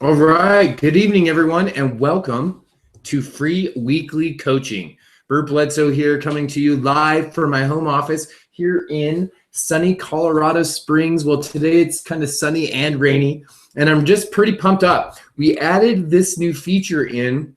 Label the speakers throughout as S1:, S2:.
S1: All right. Good evening, everyone, and welcome to Free Weekly Coaching. Bert Bledsoe here, coming to you live from my home office here in sunny Colorado Springs. Well, today it's kind of sunny and rainy, and I'm just pretty pumped up. We added this new feature in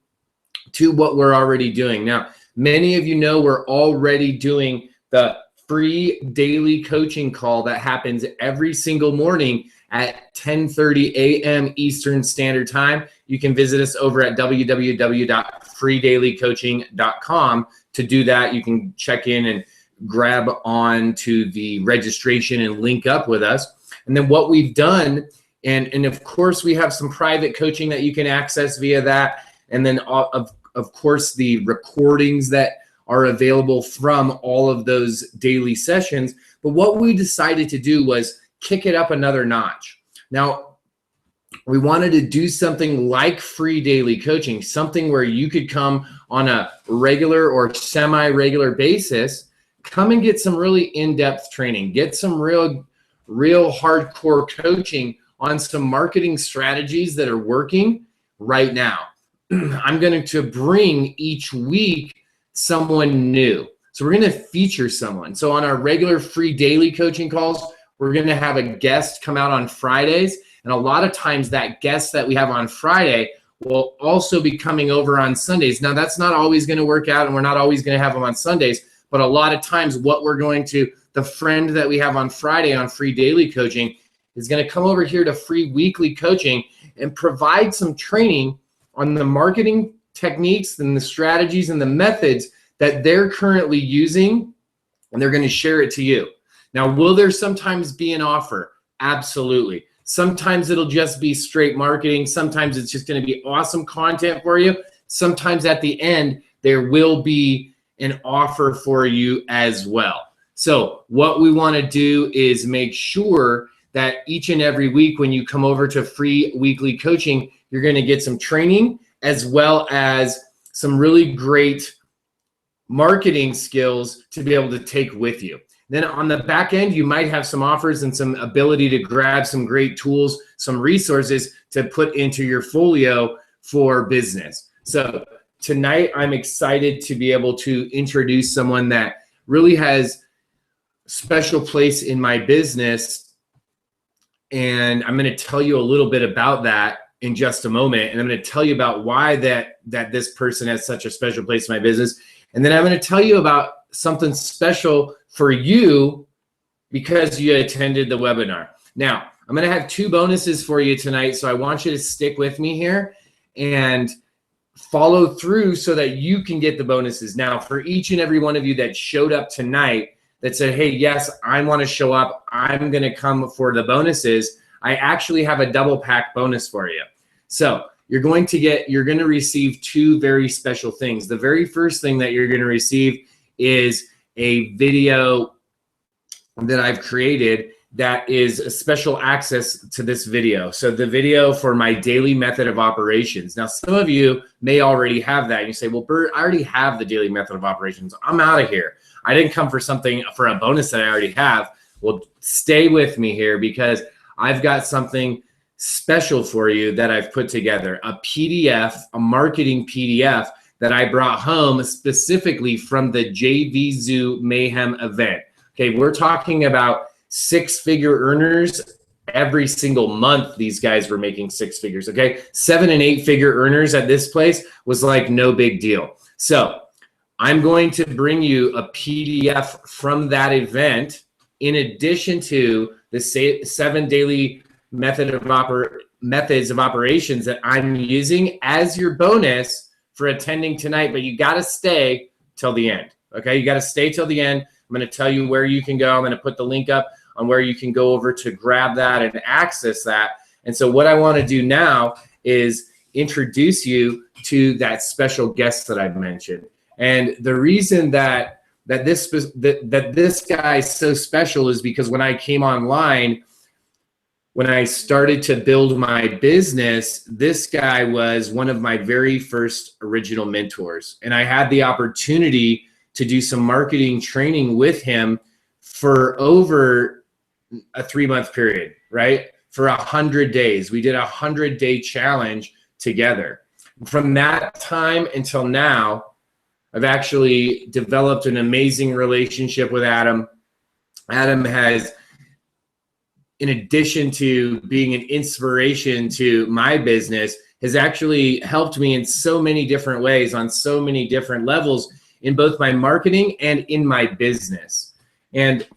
S1: to what we're already doing. Now, many of you know we're already doing the free daily coaching call that happens every single morning at 10:30 a.m. Eastern Standard Time. You can visit us over at www.freedailycoaching.com to do that. You can check in and grab on to the registration and link up with us. And then what we've done, and of course we have some private coaching that you can access via that. And then of course the recordings that are available from all of those daily sessions. But what we decided to do was kick it up another notch. Now, we wanted to do something like free daily coaching, something where you could come on a regular or semi-regular basis, come and get some really in-depth training, get some real hardcore coaching on some marketing strategies that are working right now. I'm going to bring each week someone new. So we're going to feature someone. So on our regular free daily coaching calls, we're going to have a guest come out on Fridays. And a lot of times that guest that we have on Friday will also be coming over on Sundays. Now, that's not always going to work out, and we're not always going to have them on Sundays. But a lot of times the friend that we have on Friday on free daily coaching is going to come over here to free weekly coaching and provide some training on the marketing techniques and the strategies and the methods that they're currently using, and they're going to share it to you. Now, will there sometimes be an offer? Absolutely. Sometimes it'll just be straight marketing. Sometimes it's just going to be awesome content for you. Sometimes at the end, there will be an offer for you as well. So what we want to do is make sure that each and every week when you come over to free weekly coaching, you're going to get some training as well as some really great marketing skills to be able to take with you. Then on the back end, you might have some offers and some ability to grab some great tools, some resources to put into your folio for business. So tonight, I'm excited to be able to introduce someone that really has a special place in my business. And I'm going to tell you a little bit about that in just a moment. And I'm going to tell you about why that this person has such a special place in my business. And then I'm going to tell you about something special for you because you attended the webinar. Now, I'm going to have two bonuses for you tonight. So I want you to stick with me here and follow through so that you can get the bonuses. Now, for each and every one of you that showed up tonight that said, hey, yes, I want to show up, I'm going to come for the bonuses, I actually have a double pack bonus for you. So you're going to receive two very special things. The very first thing that you're going to receive is a video that I've created that is a special access to this video. So the video for my daily method of operations. Now, some of you may already have that. You say, well, Bert, I already have the daily method of operations. I'm out of here. I didn't come for a bonus that I already have. Well, stay with me here because I've got something special for you that I've put together, a PDF, a marketing PDF that I brought home specifically from the JV Zoo Mayhem event. Okay, we're talking about six-figure earners every single month. These guys were making six figures, okay? 7- and 8-figure earners at this place was like no big deal. So I'm going to bring you a PDF from that event in addition to the 7 daily methods of operations that I'm using as your bonus for attending tonight, but you got to stay till the end. Okay, you got to stay till the end. I'm going to tell you where you can go. I'm going to put the link up on where you can go over to grab that and access that. And so what I want to do now is introduce you to that special guest that I've mentioned. And the reason that this guy is so special is because when I came online, when I started to build my business, this guy was one of my very first original mentors. And I had the opportunity to do some marketing training with him for over a 3-month period, right? for 100 days. We did a 100-day challenge together. From that time until now, I've actually developed an amazing relationship with Adam. Adam has, in addition to being an inspiration to my business, has actually helped me in so many different ways on so many different levels in both my marketing and in my business. And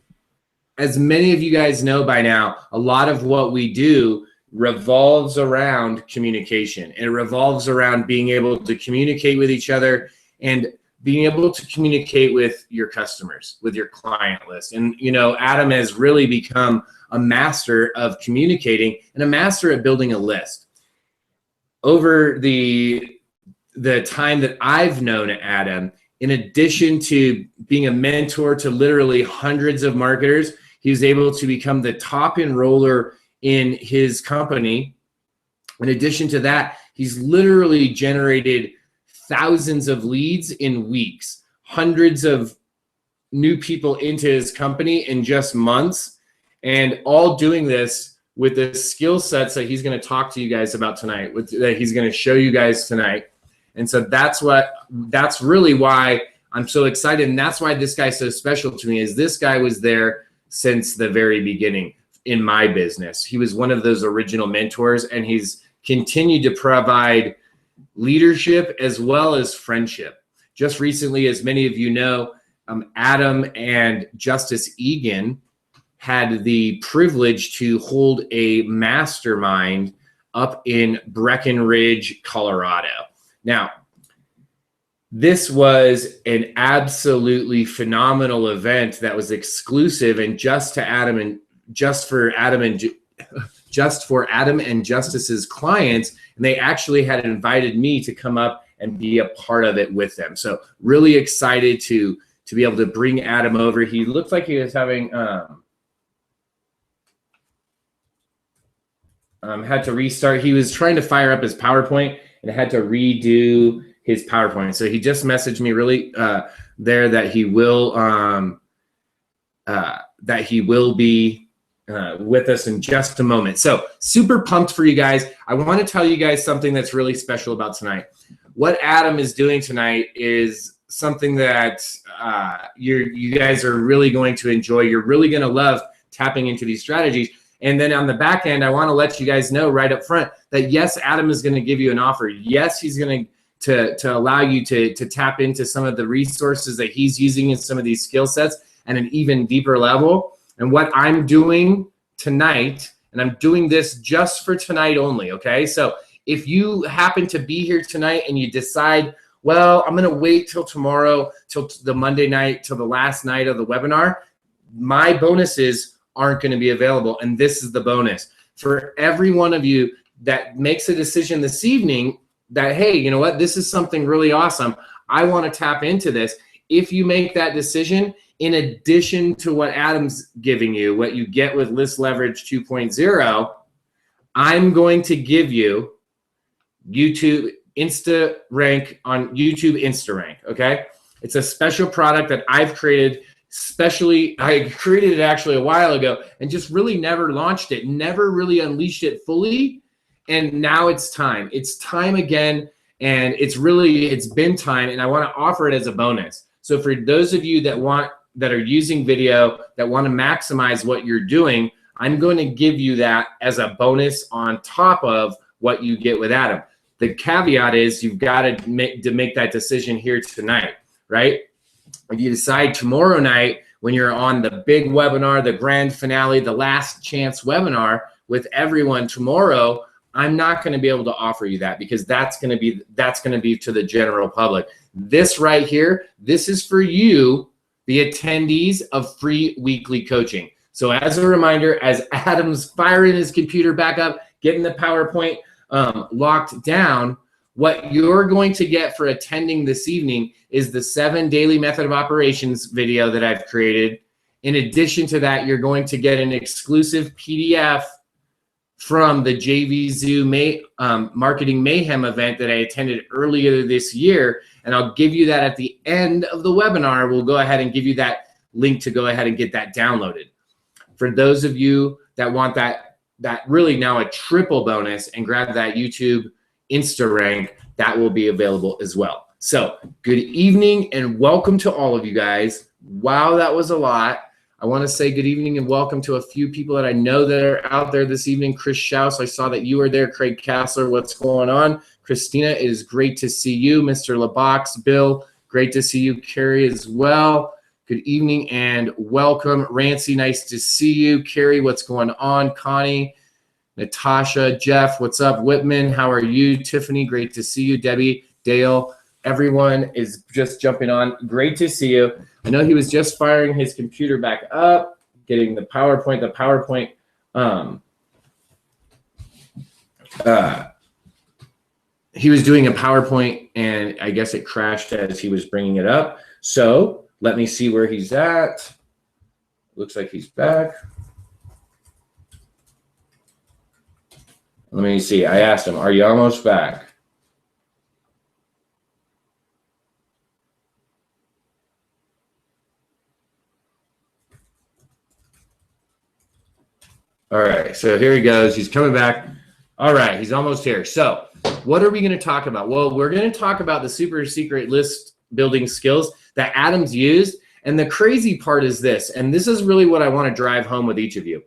S1: as many of you guys know by now, a lot of what we do revolves around communication. It revolves around being able to communicate with each other and being able to communicate with your customers, with your client list. And, you know, Adam has really become a master of communicating and a master at building a list. Over the time that I've known Adam, in addition to being a mentor to literally hundreds of marketers, he was able to become the top enroller in his company. In addition to that, he's literally generated thousands of leads in weeks, hundreds of new people into his company in just months, and all doing this with the skill sets that he's going to talk to you guys about tonight, that he's going to show you guys tonight. And so that's really why I'm so excited. And that's why this guy's so special to me, is this guy was there since the very beginning in my business. He was one of those original mentors, and he's continued to provide leadership as well as friendship. Just recently, as many of you know, Adam and Justice Egan had the privilege to hold a mastermind up in Breckenridge, Colorado. Now, this was an absolutely phenomenal event that was exclusive and just to Adam and just for Adam and Justice's clients, and they actually had invited me to come up and be a part of it with them. So really excited to be able to bring Adam over. He looked like he was having had to restart. He was trying to fire up his PowerPoint and had to redo his PowerPoint. So he just messaged me really there that he will be with us in just a moment. So super pumped for you guys. I want to tell you guys something that's really special about tonight. What Adam is doing tonight is something that you guys are really going to enjoy. You're really going to love tapping into these strategies. And then on the back end, I want to let you guys know right up front that yes, Adam is going to give you an offer. Yes, he's going to allow you to tap into some of the resources that he's using in some of these skill sets at an even deeper level. And what I'm doing tonight, and I'm doing this just for tonight only, okay? So if you happen to be here tonight and you decide, well, I'm going to wait till tomorrow, till the Monday night, till the last night of the webinar, my bonuses aren't going to be available. And this is the bonus. For every one of you that makes a decision this evening that, hey, you know what, this is something really awesome, I want to tap into this. If you make that decision, in addition to what Adam's giving you, what you get with List Leverage 2.0, I'm going to give you YouTube Insta Rank on YouTube Insta Rank, okay? It's a special product that I've created. I created it actually a while ago and just really never launched it, never really unleashed it fully. And now it's time. It's time again. And it's been time. And I want to offer it as a bonus. So for those of you that are using video, that want to maximize what you're doing, I'm going to give you that as a bonus on top of what you get with Adam. The caveat is you've got to make that decision here tonight, right? If you decide tomorrow night when you're on the big webinar, the grand finale, the last chance webinar with everyone tomorrow, I'm not going to be able to offer you that because that's going to be to the general public. This right here, this is for you, the attendees of free weekly coaching. So as a reminder, as Adam's firing his computer back up, getting the PowerPoint locked down, what you're going to get for attending this evening is the 7 daily method of operations video that I've created. In addition to that, you're going to get an exclusive PDF from the JVZoo Marketing Mayhem event that I attended earlier this year. And I'll give you that at the end of the webinar. We'll go ahead and give you that link to go ahead and get that downloaded. For those of you that want that that really now a triple bonus and grab that YouTube Insta rank, that will be available as well. So good evening and welcome to all of you guys. Wow, that was a lot. I want to say good evening and welcome to a few people that I know that are out there this evening. Chris Schaus, I saw that you were there. Craig Kassler, what's going on? Christina, it is great to see you. Mr. LeBox, Bill, great to see you. Carrie as well. Good evening and welcome. Rancy, nice to see you. Carrie, what's going on? Connie, Natasha, Jeff, what's up? Whitman, how are you? Tiffany, great to see you. Debbie, Dale, everyone is just jumping on. Great to see you. I know he was just firing his computer back up, getting the PowerPoint. He was doing a PowerPoint, and I guess it crashed as he was bringing it up. So let me see where he's at. Looks like he's back. Let me see. I asked him, are you almost back? All right, so here he goes. He's coming back. All right, he's almost here. So what are we going to talk about? Well, we're going to talk about the super secret list building skills that Adam's used. And the crazy part is this, and this is really what I want to drive home with each of you.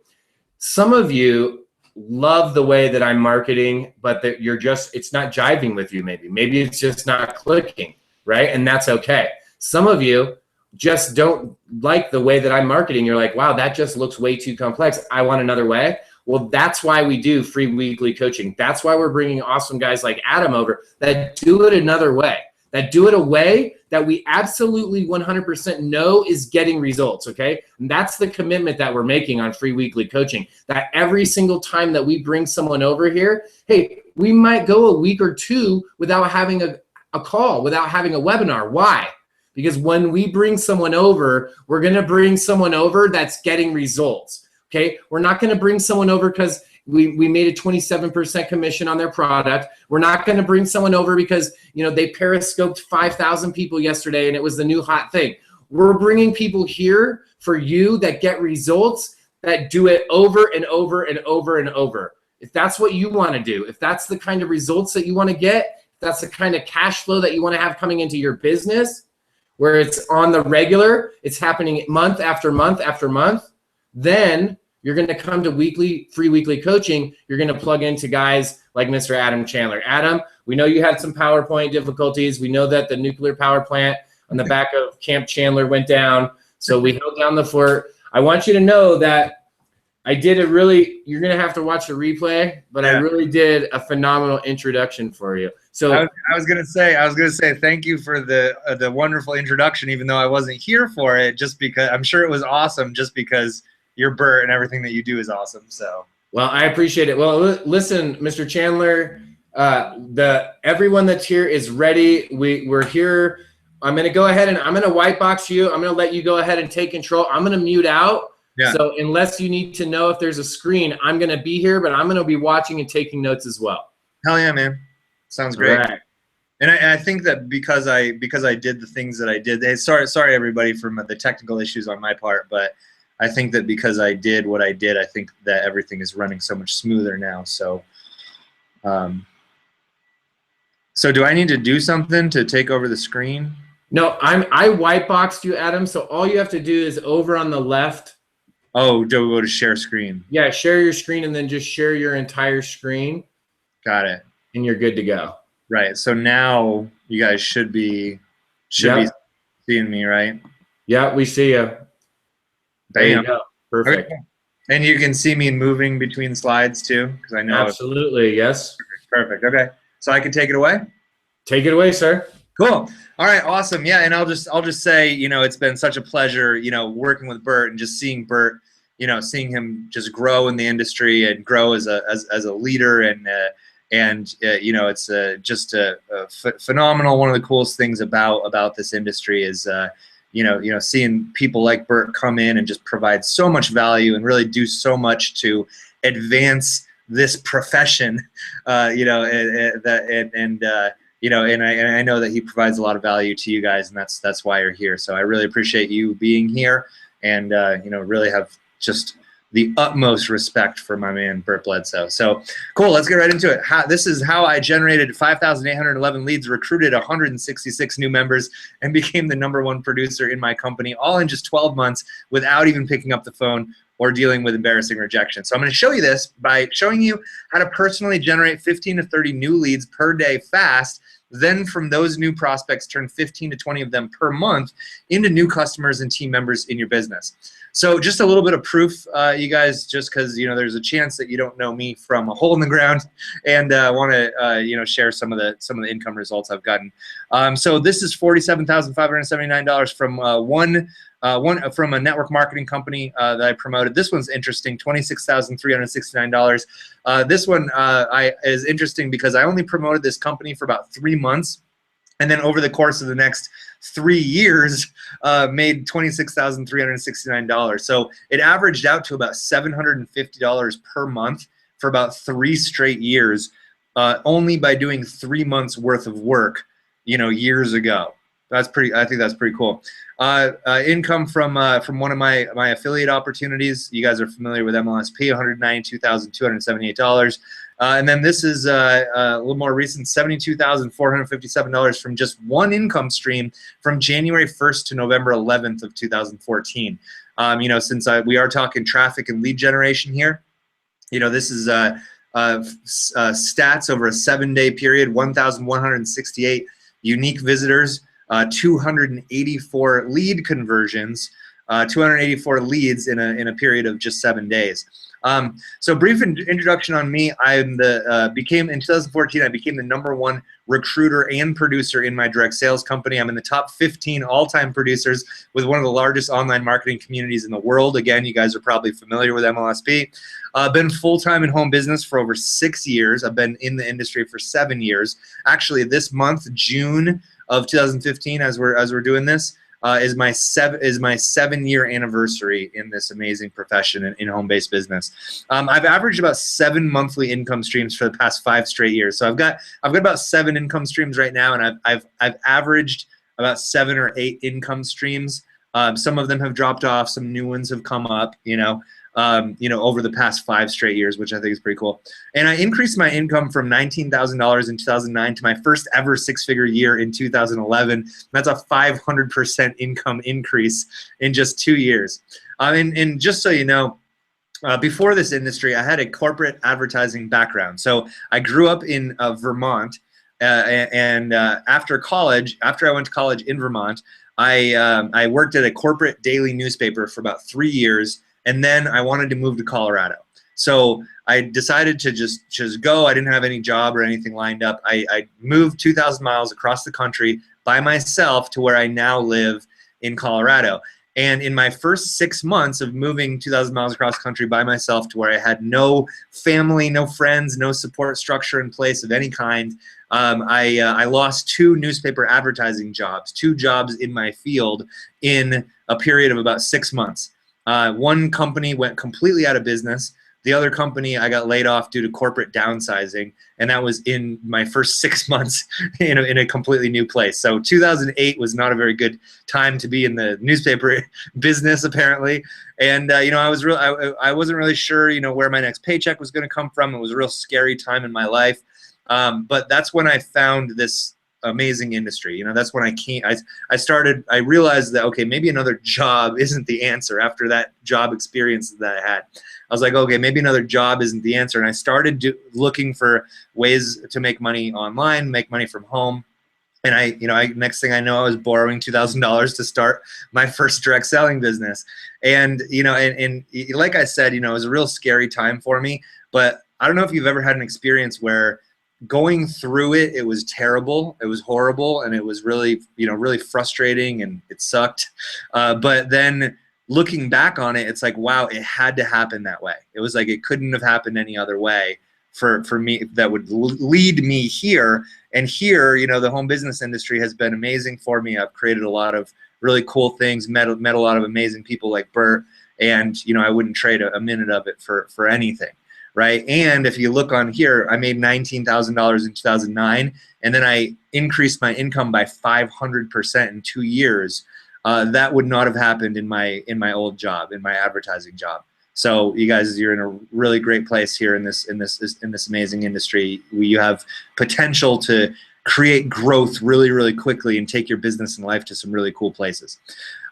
S1: Some of you love the way that I'm marketing, but that it's not jiving with you maybe. Maybe it's just not clicking, right? And that's okay. Some of you just don't like the way that I'm marketing. You're like, wow, that just looks way too complex. I want another way. Well, that's why we do free weekly coaching. That's why we're bringing awesome guys like Adam over that do it another way, that do it a way that we absolutely 100% know is getting results, okay? And that's the commitment that we're making on free weekly coaching, that every single time that we bring someone over here, hey, we might go a week or two without having a call, without having a webinar. Why? Because when we bring someone over, we're going to bring someone over that's getting results, okay? We're not going to bring someone over because we made a 27% commission on their product. We're not going to bring someone over because, they periscoped 5,000 people yesterday and it was the new hot thing. We're bringing people here for you that get results, that do it over and over and over and over. If that's what you want to do, if that's the kind of results that you want to get, if that's the kind of cash flow that you want to have coming into your business, where it's on the regular, it's happening month after month after month, then you're going to come to free weekly coaching. You're going to plug into guys like Mr. Adam Chandler. Adam, we know you had some PowerPoint difficulties. We know that the nuclear power plant on the back of Camp Chandler went down. So we held down the fort. I want you to know that I did you're going to have to watch the replay, but yeah. I really did a phenomenal introduction for you. So
S2: I was going to say thank you for the wonderful introduction, even though I wasn't here for it, just because I'm sure it was awesome, just because you're Bert and everything that you do is awesome. So,
S1: well, I appreciate it. Well, listen, Mr. Chandler, everyone that's here is ready. We're here. I'm going to go ahead and I'm going to white box you. I'm going to let you go ahead and take control. I'm going to mute out. Yeah. So unless you need to know if there's a screen, I'm going to be here, but I'm going to be watching and taking notes as well.
S2: Hell yeah, man. Sounds great. Right. And I think that because I did the things that I did, sorry everybody for the technical issues on my part, but I think that because I did what I did, I think that everything is running so much smoother now. So, so do I need to do something to take over the screen?
S1: No, I white boxed you, Adam. So all you have to do is over on the left.
S2: Oh, go to share screen.
S1: Yeah, share your screen and then just share your entire screen.
S2: Got it.
S1: And you're good to go.
S2: Right. So now you guys should be seeing me, right?
S1: Yeah, we see you. There you go. Perfect.
S2: Okay. And you can see me moving between slides too, because I know.
S1: Absolutely, yes.
S2: Perfect. Okay. So I can take it away?
S1: Take it away, sir.
S2: Cool. All right, awesome. Yeah, and I'll just say, it's been such a pleasure, working with Bert and just seeing Bert, seeing him just grow in the industry and grow as a leader, and it's just a phenomenal. One of the coolest things about this industry is seeing people like Bert come in and just provide so much value and really do so much to advance this profession, and I know that he provides a lot of value to you guys, and that's why you're here. So I really appreciate you being here, and really have just the utmost respect for my man, Burt Bledsoe. So cool, let's get right into it. This is how I generated 5,811 leads, recruited 166 new members, and became the #1 producer in my company, all in just 12 months without even picking up the phone or dealing with embarrassing rejection. So I'm gonna show you this by showing you how to personally generate 15 to 30 new leads per day fast. Then from those new prospects, turn 15 to 20 of them per month into new customers and team members in your business. So just a little bit of proof, you guys, just because there's a chance that you don't know me from a hole in the ground, and want to share some of the income results I've gotten. So this is $47,579 from from a network marketing company that I promoted. This one's interesting, $26,369. This one is interesting because I only promoted this company for about 3 months, and then over the course of the next 3 years, made $26,369. So it averaged out to about $750 per month for about 3 straight years, only by doing 3 months worth of work, years ago. That's pretty. I think that's pretty cool. Income from one of my affiliate opportunities. You guys are familiar with MLSP, $192,278. And then this is a little more recent, $72,457 from just one income stream from January 1st to November 11th of 2014. Since we are talking traffic and lead generation here, this is stats over a 7-day period, 1,168 unique visitors, 284 lead conversions, 284 leads in a period of just 7 days. So brief introduction on me. In 2014, I became the #1 recruiter and producer in my direct sales company. I'm in the top 15 all-time producers with one of the largest online marketing communities in the world. Again, you guys are probably familiar with MLSP. Been full-time in home business for over 6 years. I've been in the industry for 7 years. Actually, this month, June of 2015, as we're doing this, is my 7-year anniversary in this amazing profession in home-based business. I've averaged about 7 monthly income streams for the past 5 straight years. So I've got about 7 income streams right now, and I've averaged about 7 or 8 income streams. Some of them have dropped off, some new ones have come up, over the past 5 straight years, which I think is pretty cool. And I increased my income from $19,000 in 2009 to my first ever 6-figure year in 2011. That's a 500% income increase in just 2 years. And just so you know, before this industry, I had a corporate advertising background. So I grew up in Vermont, and after I went to college in Vermont, I worked at a corporate daily newspaper for about 3 years. And then I wanted to move to Colorado. So I decided to just go. I didn't have any job or anything lined up. I moved 2,000 miles across the country by myself to where I now live in Colorado. And in my first 6 months of moving 2,000 miles across the country by myself to where I had no family, no friends, no support structure in place of any kind, I lost 2 newspaper advertising jobs, 2 jobs in my field in a period of about 6 months. One company went completely out of business. The other company, I got laid off due to corporate downsizing, and that was in my first 6 months in a completely new place. So 2008 was not a very good time to be in the newspaper business, apparently. And I wasn't really sure, where my next paycheck was going to come from. It was a real scary time in my life. But that's when I found this amazing industry. That's when I realized that, okay, maybe another job isn't the answer after that job experience that I had. I was like, okay, maybe another job isn't the answer. And I started looking for ways to make money online, make money from home. And next thing I know, I was borrowing $2,000 to start my first direct selling business. And, and like I said, it was a real scary time for me, but I don't know if you've ever had an experience where going through it was terrible, it was horrible, and it was really, really frustrating, and it sucked. But then looking back on it, it's like, wow, it had to happen that way. It was like it couldn't have happened any other way for me that would lead me here. And here, the home business industry has been amazing for me. I've created a lot of really cool things, met a lot of amazing people like Burt, and I wouldn't trade a minute of it for anything. Right? And if you look on here, I made $19,000 in 2009, and then I increased my income by 500% in 2 years. That would not have happened in my old job, in my advertising job. So you guys, you're in a really great place here in this amazing industry. You have potential to create growth really, really quickly and take your business and life to some really cool places.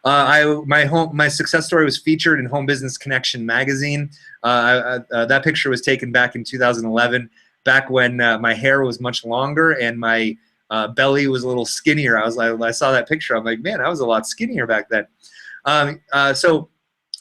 S2: My success story was featured in Home Business Connection magazine. That picture was taken back in 2011, back when my hair was much longer and my belly was a little skinnier. I saw that picture. I'm like, man, I was a lot skinnier back then. So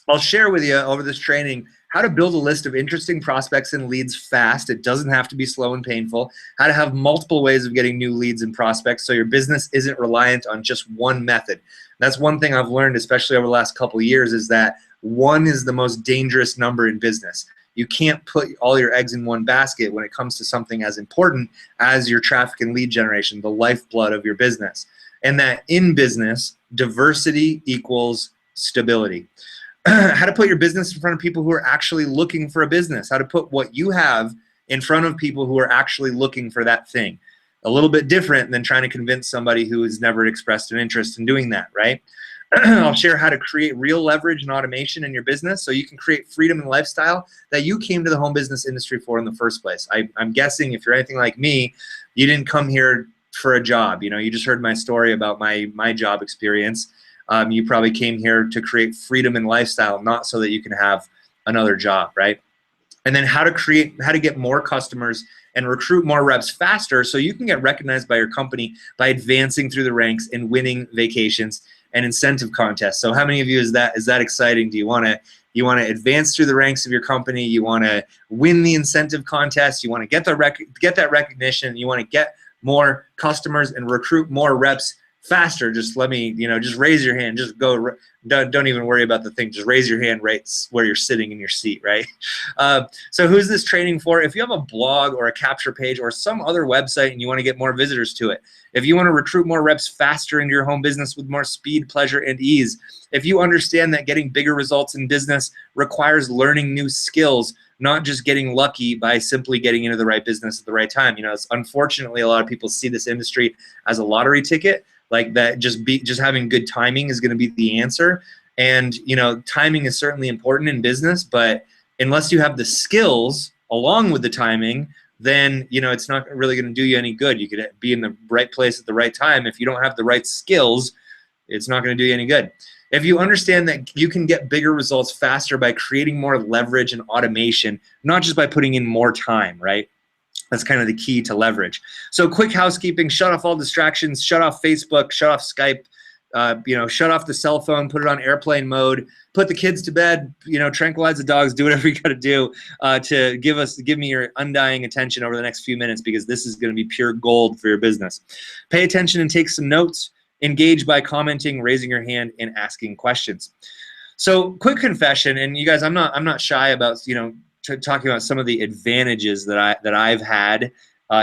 S2: I'll share with you over this training how to build a list of interesting prospects and leads fast. It doesn't have to be slow and painful. How to have multiple ways of getting new leads and prospects so your business isn't reliant on just one method. That's one thing I've learned, especially over the last couple of years, is that one is the most dangerous number in business. You can't put all your eggs in one basket when it comes to something as important as your traffic and lead generation, the lifeblood of your business. And that in business, diversity equals stability. How to put your business in front of people who are actually looking for a business. How to put what you have in front of people who are actually looking for that thing. A little bit different than trying to convince somebody who has never expressed an interest in doing that, right? I'll share how to create real leverage and automation in your business so you can create freedom and lifestyle that you came to the home business industry for in the first place. I'm guessing if you're anything like me, you didn't come here for a job. You know, you just heard my story about my job experience. You probably came here to create freedom and lifestyle, not so that you can have another job, right? And then how to get more customers and recruit more reps faster so you can get recognized by your company by advancing through the ranks and winning vacations and incentive contests. So how many of you is that exciting? Do you want to advance through the ranks of your company? You want to win the incentive contest? You want to get that recognition? You want to get more customers and recruit more reps faster? Just let me, just raise your hand. Just go. Don't even worry about the thing. Just raise your hand right where you're sitting in your seat, right? So who's this training for? If you have a blog or a capture page or some other website and you want to get more visitors to it, if you want to recruit more reps faster into your home business with more speed, pleasure, and ease, if you understand that getting bigger results in business requires learning new skills, not just getting lucky by simply getting into the right business at the right time. Unfortunately, a lot of people see this industry as a lottery ticket. Like that, just having good timing is going to be the answer. And timing is certainly important in business, but unless you have the skills along with the timing, then it's not really going to do you any good. You could be in the right place at the right time. If you don't have the right skills, it's not going to do you any good. If you understand that you can get bigger results faster by creating more leverage and automation, not just by putting in more time, right? That's kind of the key to leverage. So quick housekeeping: shut off all distractions, shut off Facebook, shut off Skype, shut off the cell phone, put it on airplane mode, put the kids to bed, tranquilize the dogs, do whatever you got to do to give me your undying attention over the next few minutes, because this is going to be pure gold for your business. Pay attention and take some notes. Engage by commenting, raising your hand, and asking questions. So quick confession, and you guys, I'm not shy about talking about some of the advantages that I've had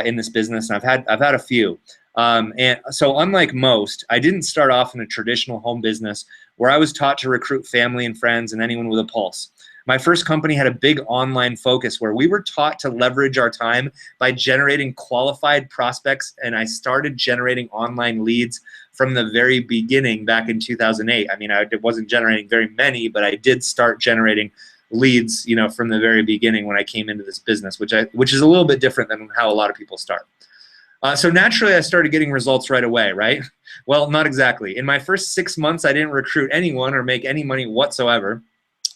S2: in this business, and I've had a few. And so unlike most, I didn't start off in a traditional home business where I was taught to recruit family and friends and anyone with a pulse. My first company had a big online focus where we were taught to leverage our time by generating qualified prospects, and I started generating online leads from the very beginning back in 2008. I mean, I wasn't generating very many, but I did start generating leads, from the very beginning when I came into this business, which is a little bit different than how a lot of people start. So naturally, I started getting results right away, right? Well, not exactly. In my first 6 months, I didn't recruit anyone or make any money whatsoever.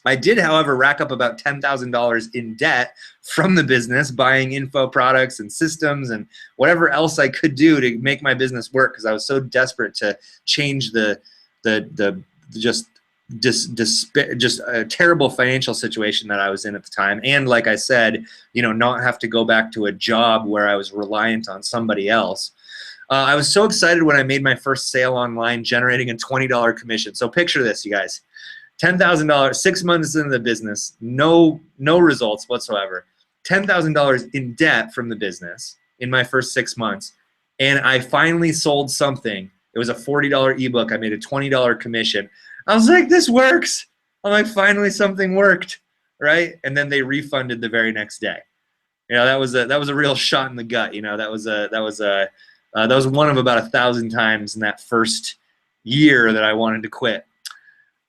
S2: I did, however, rack up about $10,000 in debt from the business, buying info products and systems and whatever else I could do to make my business work, because I was so desperate to change just a terrible financial situation that I was in at the time. And like I said, not have to go back to a job where I was reliant on somebody else. I was so excited when I made my first sale online, generating a $20 commission. So picture this, you guys. $10,000, 6 months into the business, no results whatsoever. $10,000 in debt from the business in my first 6 months. And I finally sold something. It was a $40 ebook. I made a $20 commission. I was like, this works. I'm like, finally something worked, right? And then they refunded the very next day. That was a real shot in the gut. That was one of about 1,000 times in that first year that I wanted to quit.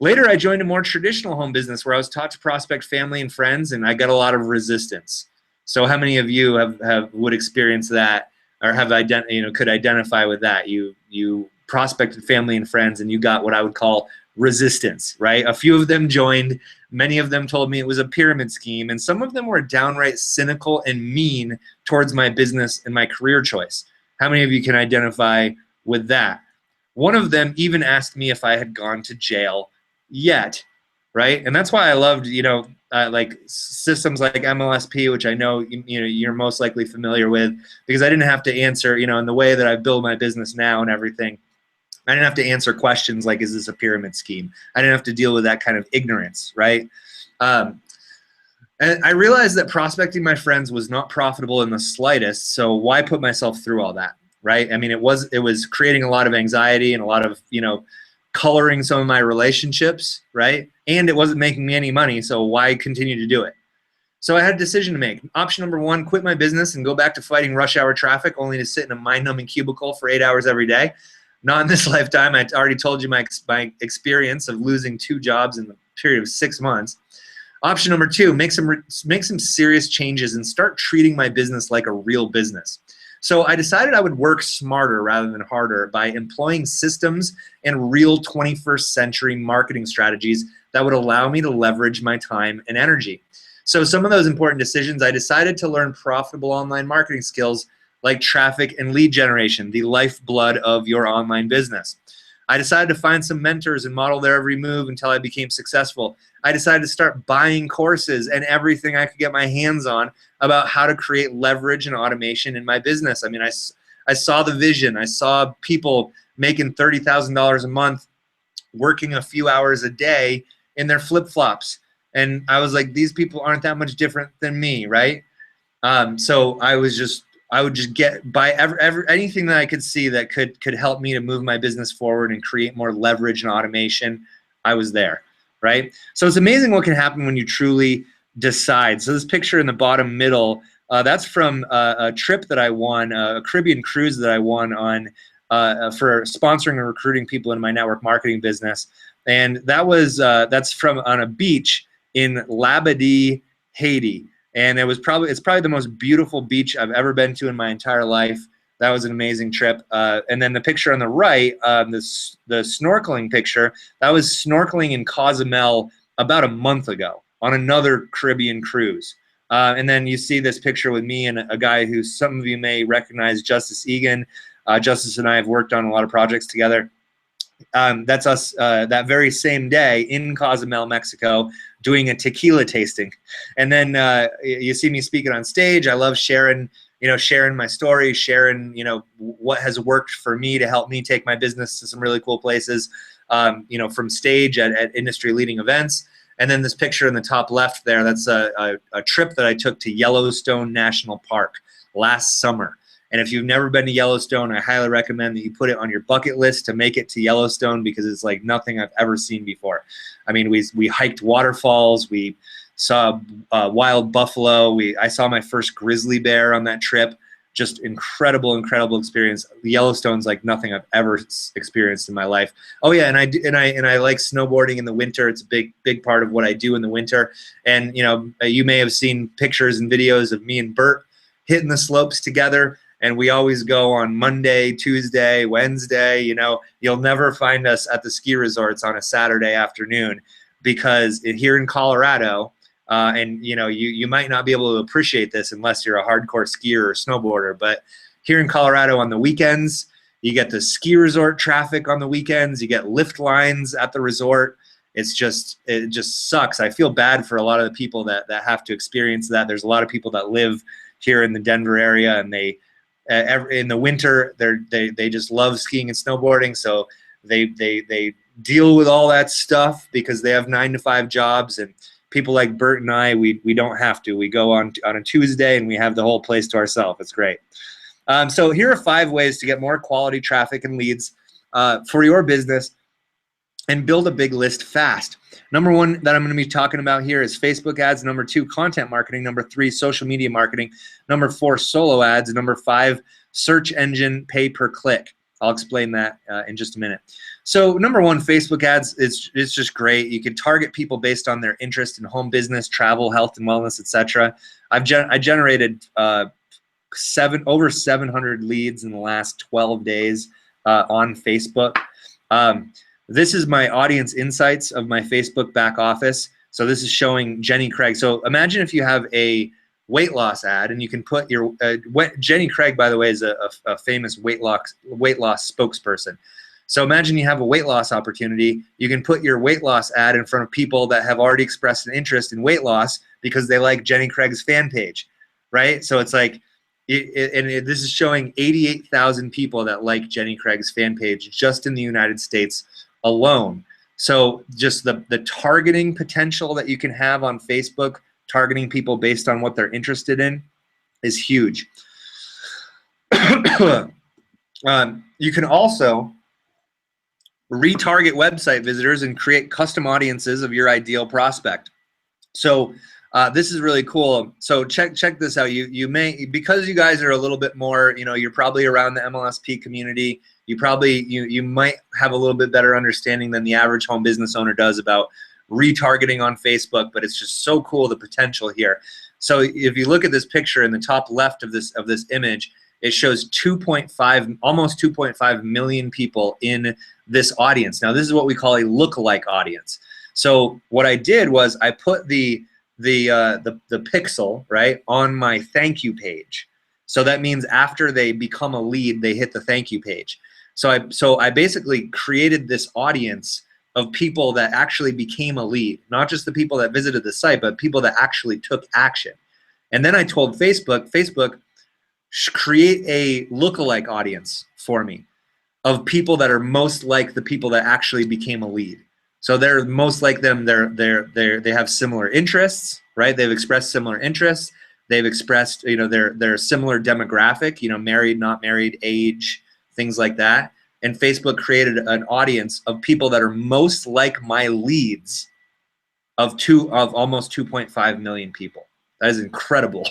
S2: Later, I joined a more traditional home business where I was taught to prospect family and friends, and I got a lot of resistance. So how many of you would experience that, or could identify with that? You prospected family and friends, and you got what I would call resistance, right? A few of them joined. Many of them told me it was a pyramid scheme, and some of them were downright cynical and mean towards my business and my career choice. How many of you can identify with that? One of them even asked me if I had gone to jail yet, right? And that's why I loved, like systems like MLSP, which I know you're most likely familiar with, because I didn't have to answer, in the way that I build my business now and everything. I didn't have to answer questions like, is this a pyramid scheme? I didn't have to deal with that kind of ignorance, right? And I realized that prospecting my friends was not profitable in the slightest, so why put myself through all that, right? I mean, it was creating a lot of anxiety and a lot of, coloring some of my relationships, right? And it wasn't making me any money, so why continue to do it? So I had a decision to make. Option number one, quit my business and go back to fighting rush hour traffic only to sit in a mind-numbing cubicle for 8 hours every day. Not in this lifetime. I already told you my experience of losing 2 jobs in the period of 6 months. Option number two, make some serious changes and start treating my business like a real business. So I decided I would work smarter rather than harder by employing systems and real 21st century marketing strategies that would allow me to leverage my time and energy. So some of those important decisions, I decided to learn profitable online marketing skills like traffic and lead generation, the lifeblood of your online business. I decided to find some mentors and model their every move until I became successful. I decided to start buying courses and everything I could get my hands on about how to create leverage and automation in my business. I mean, I saw the vision. I saw people making $30,000 a month, working a few hours a day in their flip-flops. And I was like, these people aren't that much different than me, right? So I would just buy anything that I could see that could help me to move my business forward and create more leverage and automation. I was there, right? So it's amazing what can happen when you truly decide. So this picture in the bottom middle, that's from a trip that I won, a Caribbean cruise that I won on for sponsoring and recruiting people in my network marketing business. And that's from on a beach in Labadee, Haiti. And it's probably the most beautiful beach I've ever been to in my entire life. That was an amazing trip. And then the picture on the right, the snorkeling picture, that was snorkeling in Cozumel about a month ago on another Caribbean cruise. And then you see this picture with me and a guy who some of you may recognize, Justice Egan. Justice and I have worked on a lot of projects together. That's us that very same day in Cozumel, Mexico, doing a tequila tasting. And then you see me speaking on stage. I love sharing my story, sharing, what has worked for me to help me take my business to some really cool places, from stage at industry leading events. And then this picture in the top left there, that's a trip that I took to Yellowstone National Park last summer. And if you've never been to Yellowstone, I highly recommend that you put it on your bucket list to make it to Yellowstone, because it's like nothing I've ever seen before. I mean, we hiked waterfalls, we saw wild buffalo, I saw my first grizzly bear on that trip. Just incredible experience. Yellowstone's like nothing I've ever experienced in my life. Oh yeah, and I like snowboarding in the winter. It's a big part of what I do in the winter. And you may have seen pictures and videos of me and Bert hitting the slopes together. And we always go on Monday, Tuesday, Wednesday. You'll never find us at the ski resorts on a Saturday afternoon, because here in Colorado, and you might not be able to appreciate this unless you're a hardcore skier or snowboarder, but here in Colorado on the weekends, you get the ski resort traffic on the weekends. You get lift lines at the resort. It just sucks. I feel bad for a lot of the people that have to experience that. There's a lot of people that live here in the Denver area, and they in the winter they just love skiing and snowboarding, so they deal with all that stuff because they have 9-to-5 jobs. And people like Bert and I, we don't have to. We go on a Tuesday and we have the whole place to ourselves. It's great. So here are 5 ways to get more quality traffic and leads for your business and build a big list fast. Number 1 that I'm going to be talking about here is Facebook ads. Number 2, content marketing. Number 3, social media marketing. Number 4, solo ads. Number 5, search engine pay per click. I'll explain that in just a minute. So number one, Facebook ads is just great. You can target people based on their interest in home business, travel, health and wellness, etc. I generated over 700 leads in the last 12 days on Facebook. This is my audience insights of my Facebook back office. So this is showing Jenny Craig. So imagine if you have a weight loss ad, and you can put your Jenny Craig, by the way, is a famous weight loss spokesperson. So imagine you have a weight loss opportunity. You can put your weight loss ad in front of people that have already expressed an interest in weight loss because they like Jenny Craig's fan page, right? So it's like, this is showing 88,000 people that like Jenny Craig's fan page just in the United States alone. So just the targeting potential that you can have on Facebook, targeting people based on what they're interested in, is huge. You can also retarget website visitors and create custom audiences of your ideal prospect. So this is really cool. So check this out. You may, because you guys are a little bit more, you're probably around the MLSP community. You might have a little bit better understanding than the average home business owner does about retargeting on Facebook, but it's just so cool, the potential here. So if you look at this picture in the top left of this image, it shows almost 2.5 million people in this audience. Now this is what we call a lookalike audience. So what I did was I put the pixel, right, on my thank you page. So that means after they become a lead, they hit the thank you page. So I basically created this audience of people that actually became a lead, not just the people that visited the site, but people that actually took action. And then I told Facebook, create a lookalike audience for me of people that are most like the people that actually became a lead. So they're most like them. They have similar interests, right? They've expressed similar interests. They've expressed, their similar demographic, married, not married, age, things like that. And Facebook created an audience of people that are most like my leads of almost 2.5 million people. That is incredible.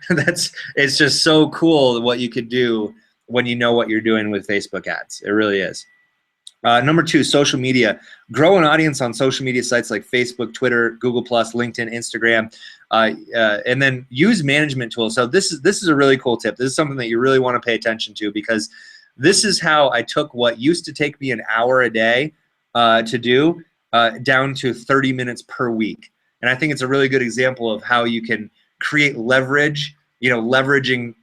S2: It's just so cool what you could do when you know what you're doing with Facebook ads. It really is. Number two, social media. Grow an audience on social media sites like Facebook, Twitter, Google+, LinkedIn, Instagram, and then use management tools. So this is a really cool tip. This is something that you really want to pay attention to, because this is how I took what used to take me an hour a day to do down to 30 minutes per week. And I think it's a really good example of how you can create leverage, leveraging,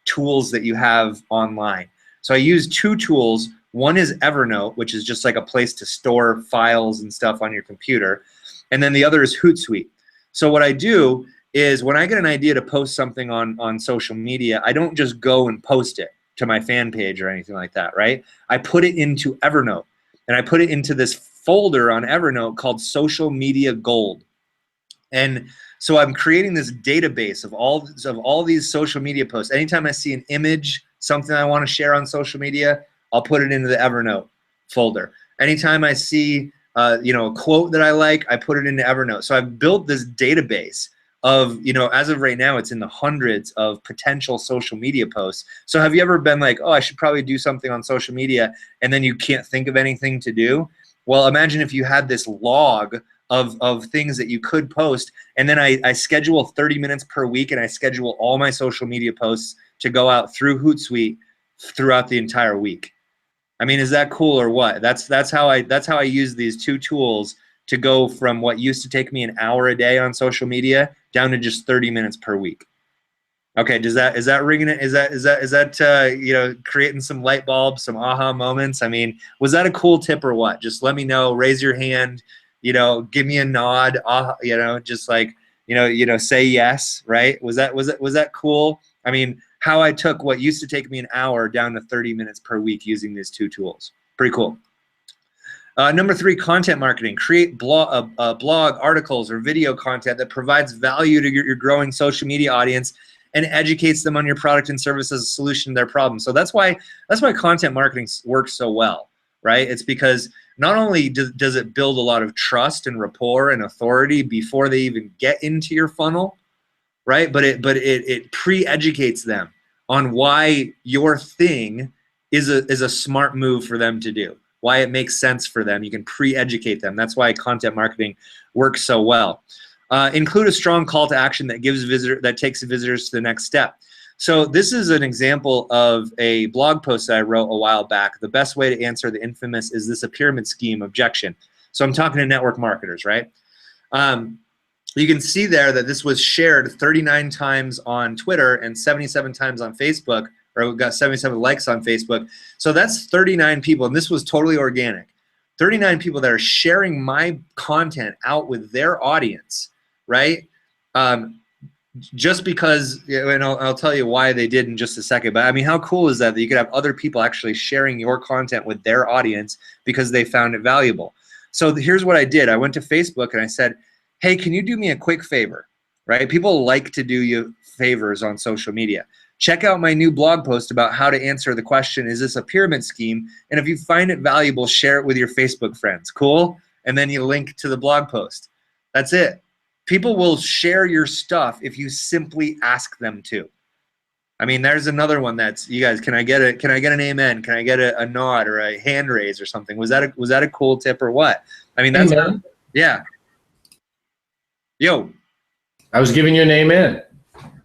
S2: tools that you have online. So I use two tools. One is Evernote, which is just like a place to store files and stuff on your computer. And then the other is Hootsuite. So what I do is when I get an idea to post something on social media, I don't just go and post it to my fan page or anything like that, right? I put it into Evernote, and I put it into this folder on Evernote called Social Media Gold. And so I'm creating this database of all these social media posts. Anytime I see an image, something I want to share on social media, I'll put it into the Evernote folder. Anytime I see a quote that I like, I put it into Evernote. So I've built this database of, as of right now, it's in the hundreds of potential social media posts. So have you ever been like, oh, I should probably do something on social media, and then you can't think of anything to do? Well, imagine if you had this log of things that you could post, and then I schedule 30 minutes per week, and I schedule all my social media posts to go out through Hootsuite throughout the entire week. I mean, is that cool or what? That's how I use these two tools to go from what used to take me an hour a day on social media down to just 30 minutes per week. Okay, is that ringing it? Is that creating some light bulbs, some aha moments? I mean, was that a cool tip or what? Just let me know. Raise your hand. Give me a nod. Just like say yes. Right? Was that cool? I mean, how I took what used to take me an hour down to 30 minutes per week using these two tools. Pretty cool. Number three, content marketing. Create blog articles or video content that provides value to your growing social media audience and educates them on your product and service as a solution to their problem. So that's why content marketing works so well, right? It's because not only does it build a lot of trust and rapport and authority before they even get into your funnel, right? But it pre-educates them on why your thing is a smart move for them to do. Why it makes sense for them. You can pre-educate them. That's why content marketing works so well. Include a strong call to action that takes visitors to the next step. So this is an example of a blog post that I wrote a while back. The best way to answer the infamous "is this a pyramid scheme?" objection. So I'm talking to network marketers, right? You can see there that this was shared 39 times on Twitter and 77 times on Facebook, or we got 77 likes on Facebook. So that's 39 people, and this was totally organic. 39 people that are sharing my content out with their audience, right? Just because, and I'll tell you why they did in just a second, but I mean, how cool is that you could have other people actually sharing your content with their audience because they found it valuable? So here's what I did. I went to Facebook and I said, hey, can you do me a quick favor, right? People like to do you favors on social media. Check out my new blog post about how to answer the question, is this a pyramid scheme? And if you find it valuable, share it with your Facebook friends. Cool? And then you link to the blog post. That's it. People will share your stuff if you simply ask them to. I mean, there's another one that's, you guys, can I get an amen? Can I get a nod or a hand raise or something? Was that a cool tip or what? I mean, that's
S1: amen.
S2: Yeah. Yo.
S1: I was giving you an amen.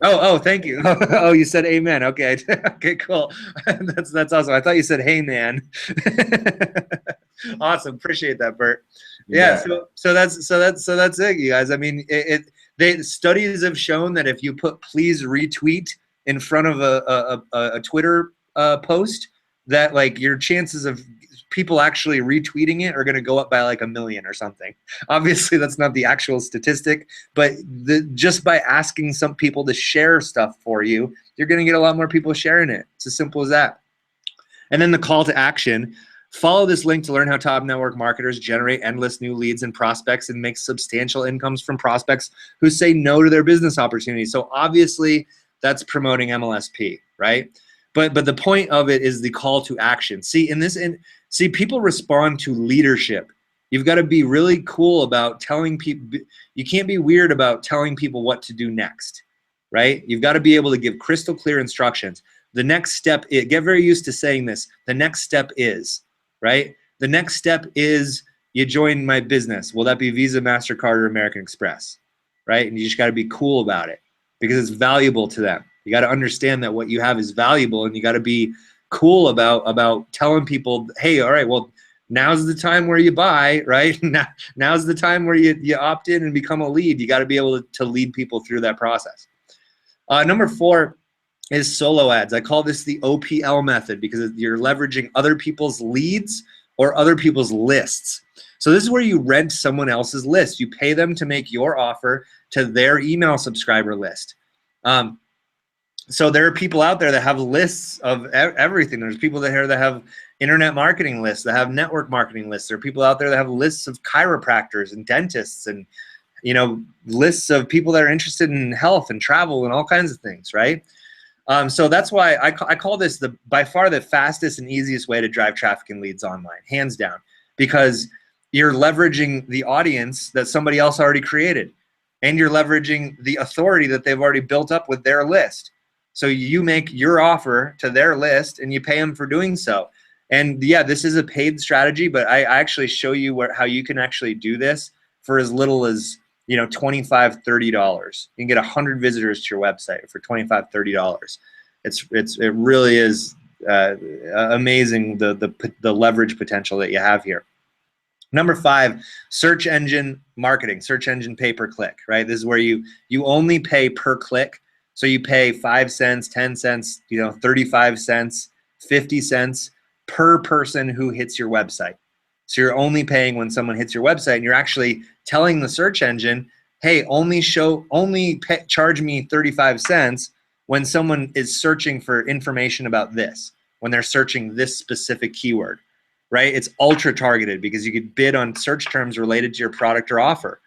S2: Oh, thank you. Oh, you said amen. Okay. Okay, cool. That's awesome. I thought you said hey man. Awesome. Appreciate that, Bert. Yeah, so that's it, you guys. I mean, studies have shown that if you put please retweet in front of a Twitter post, that like your chances of people actually retweeting it are going to go up by like 1 million or something. Obviously, that's not the actual statistic, but just by asking some people to share stuff for you, you're going to get a lot more people sharing it. It's as simple as that. And then the call to action. Follow this link to learn how top network marketers generate endless new leads and prospects and make substantial incomes from prospects who say no to their business opportunities. So obviously, that's promoting MLSP, right? But the point of it is the call to action. See, people respond to leadership. You've got to be really cool about telling people. You can't be weird about telling people what to do next, right? You've got to be able to give crystal clear instructions. The next step, get very used to saying this. The next step is, right? The next step is you join my business. Will that be Visa, MasterCard, or American Express, right? And you just got to be cool about it because it's valuable to them. You got to understand that what you have is valuable, and you got to be cool about telling people, hey, all right, well, now's the time where you buy, right? Now's the time where you opt in and become a lead. You got to be able to lead people through that process. Number 4 is solo ads. I call this the OPL method because you're leveraging other people's leads or other people's lists. So this is where you rent someone else's list. You pay them to make your offer to their email subscriber list. So there are people out there that have lists of everything. There's people that have internet marketing lists, that have network marketing lists. There are people out there that have lists of chiropractors and dentists and, you know, lists of people that are interested in health and travel and all kinds of things, right? So that's why I call this by far the fastest and easiest way to drive traffic and leads online, hands down, because you're leveraging the audience that somebody else already created, and you're leveraging the authority that they've already built up with their list. So you make your offer to their list and you pay them for doing so. And yeah, this is a paid strategy, but I actually show you how you can actually do this for as little as, you know, $25, $30. You can get 100 visitors to your website for $25, $30. It really is amazing the leverage potential that you have here. Number 5, search engine marketing, search engine pay per click, right? This is where you only pay per click. So you pay 5 cents, 10 cents, 35 cents, 50 cents per person who hits your website. So you're only paying when someone hits your website, and you're actually telling the search engine, hey, charge me 35 cents when someone is searching for information about this, when they're searching this specific keyword, right? It's ultra targeted because you could bid on search terms related to your product or offer.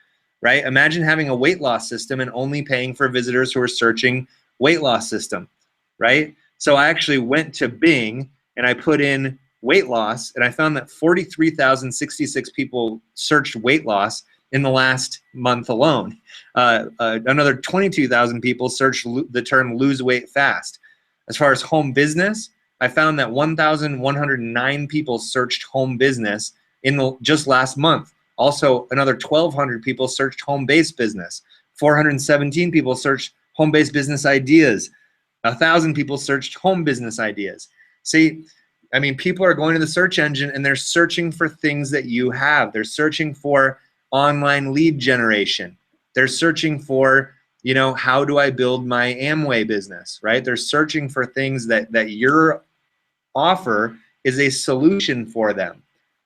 S2: Right? Imagine having a weight loss system and only paying for visitors who are searching weight loss system, right? So I actually went to Bing and I put in weight loss, and I found that 43,066 people searched weight loss in the last month alone. Another 22,000 people searched the term lose weight fast. As far as home business, I found that 1,109 people searched home business in just last month. Also, another 1,200 people searched home-based business. 417 people searched home-based business ideas. 1,000 people searched home business ideas. See, I mean, people are going to the search engine and they're searching for things that you have. They're searching for online lead generation. They're searching for, you know, how do I build my Amway business, right? They're searching for things that your offer is a solution for them,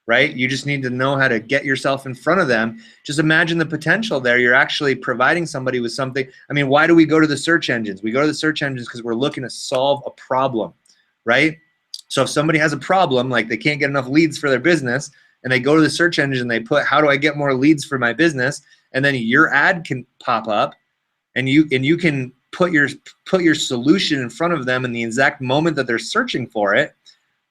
S2: right? You just need to know how to get yourself in front of them. Just imagine the potential there. You're actually providing somebody with something. I mean, why do we go to the search engines? We go to the search engines because we're looking to solve a problem, right? So if somebody has a problem, like they can't get enough leads for their business, and they go to the search engine and they put, how do I get more leads for my business? And then your ad can pop up, and you can put your solution in front of them in the exact moment that they're searching for it.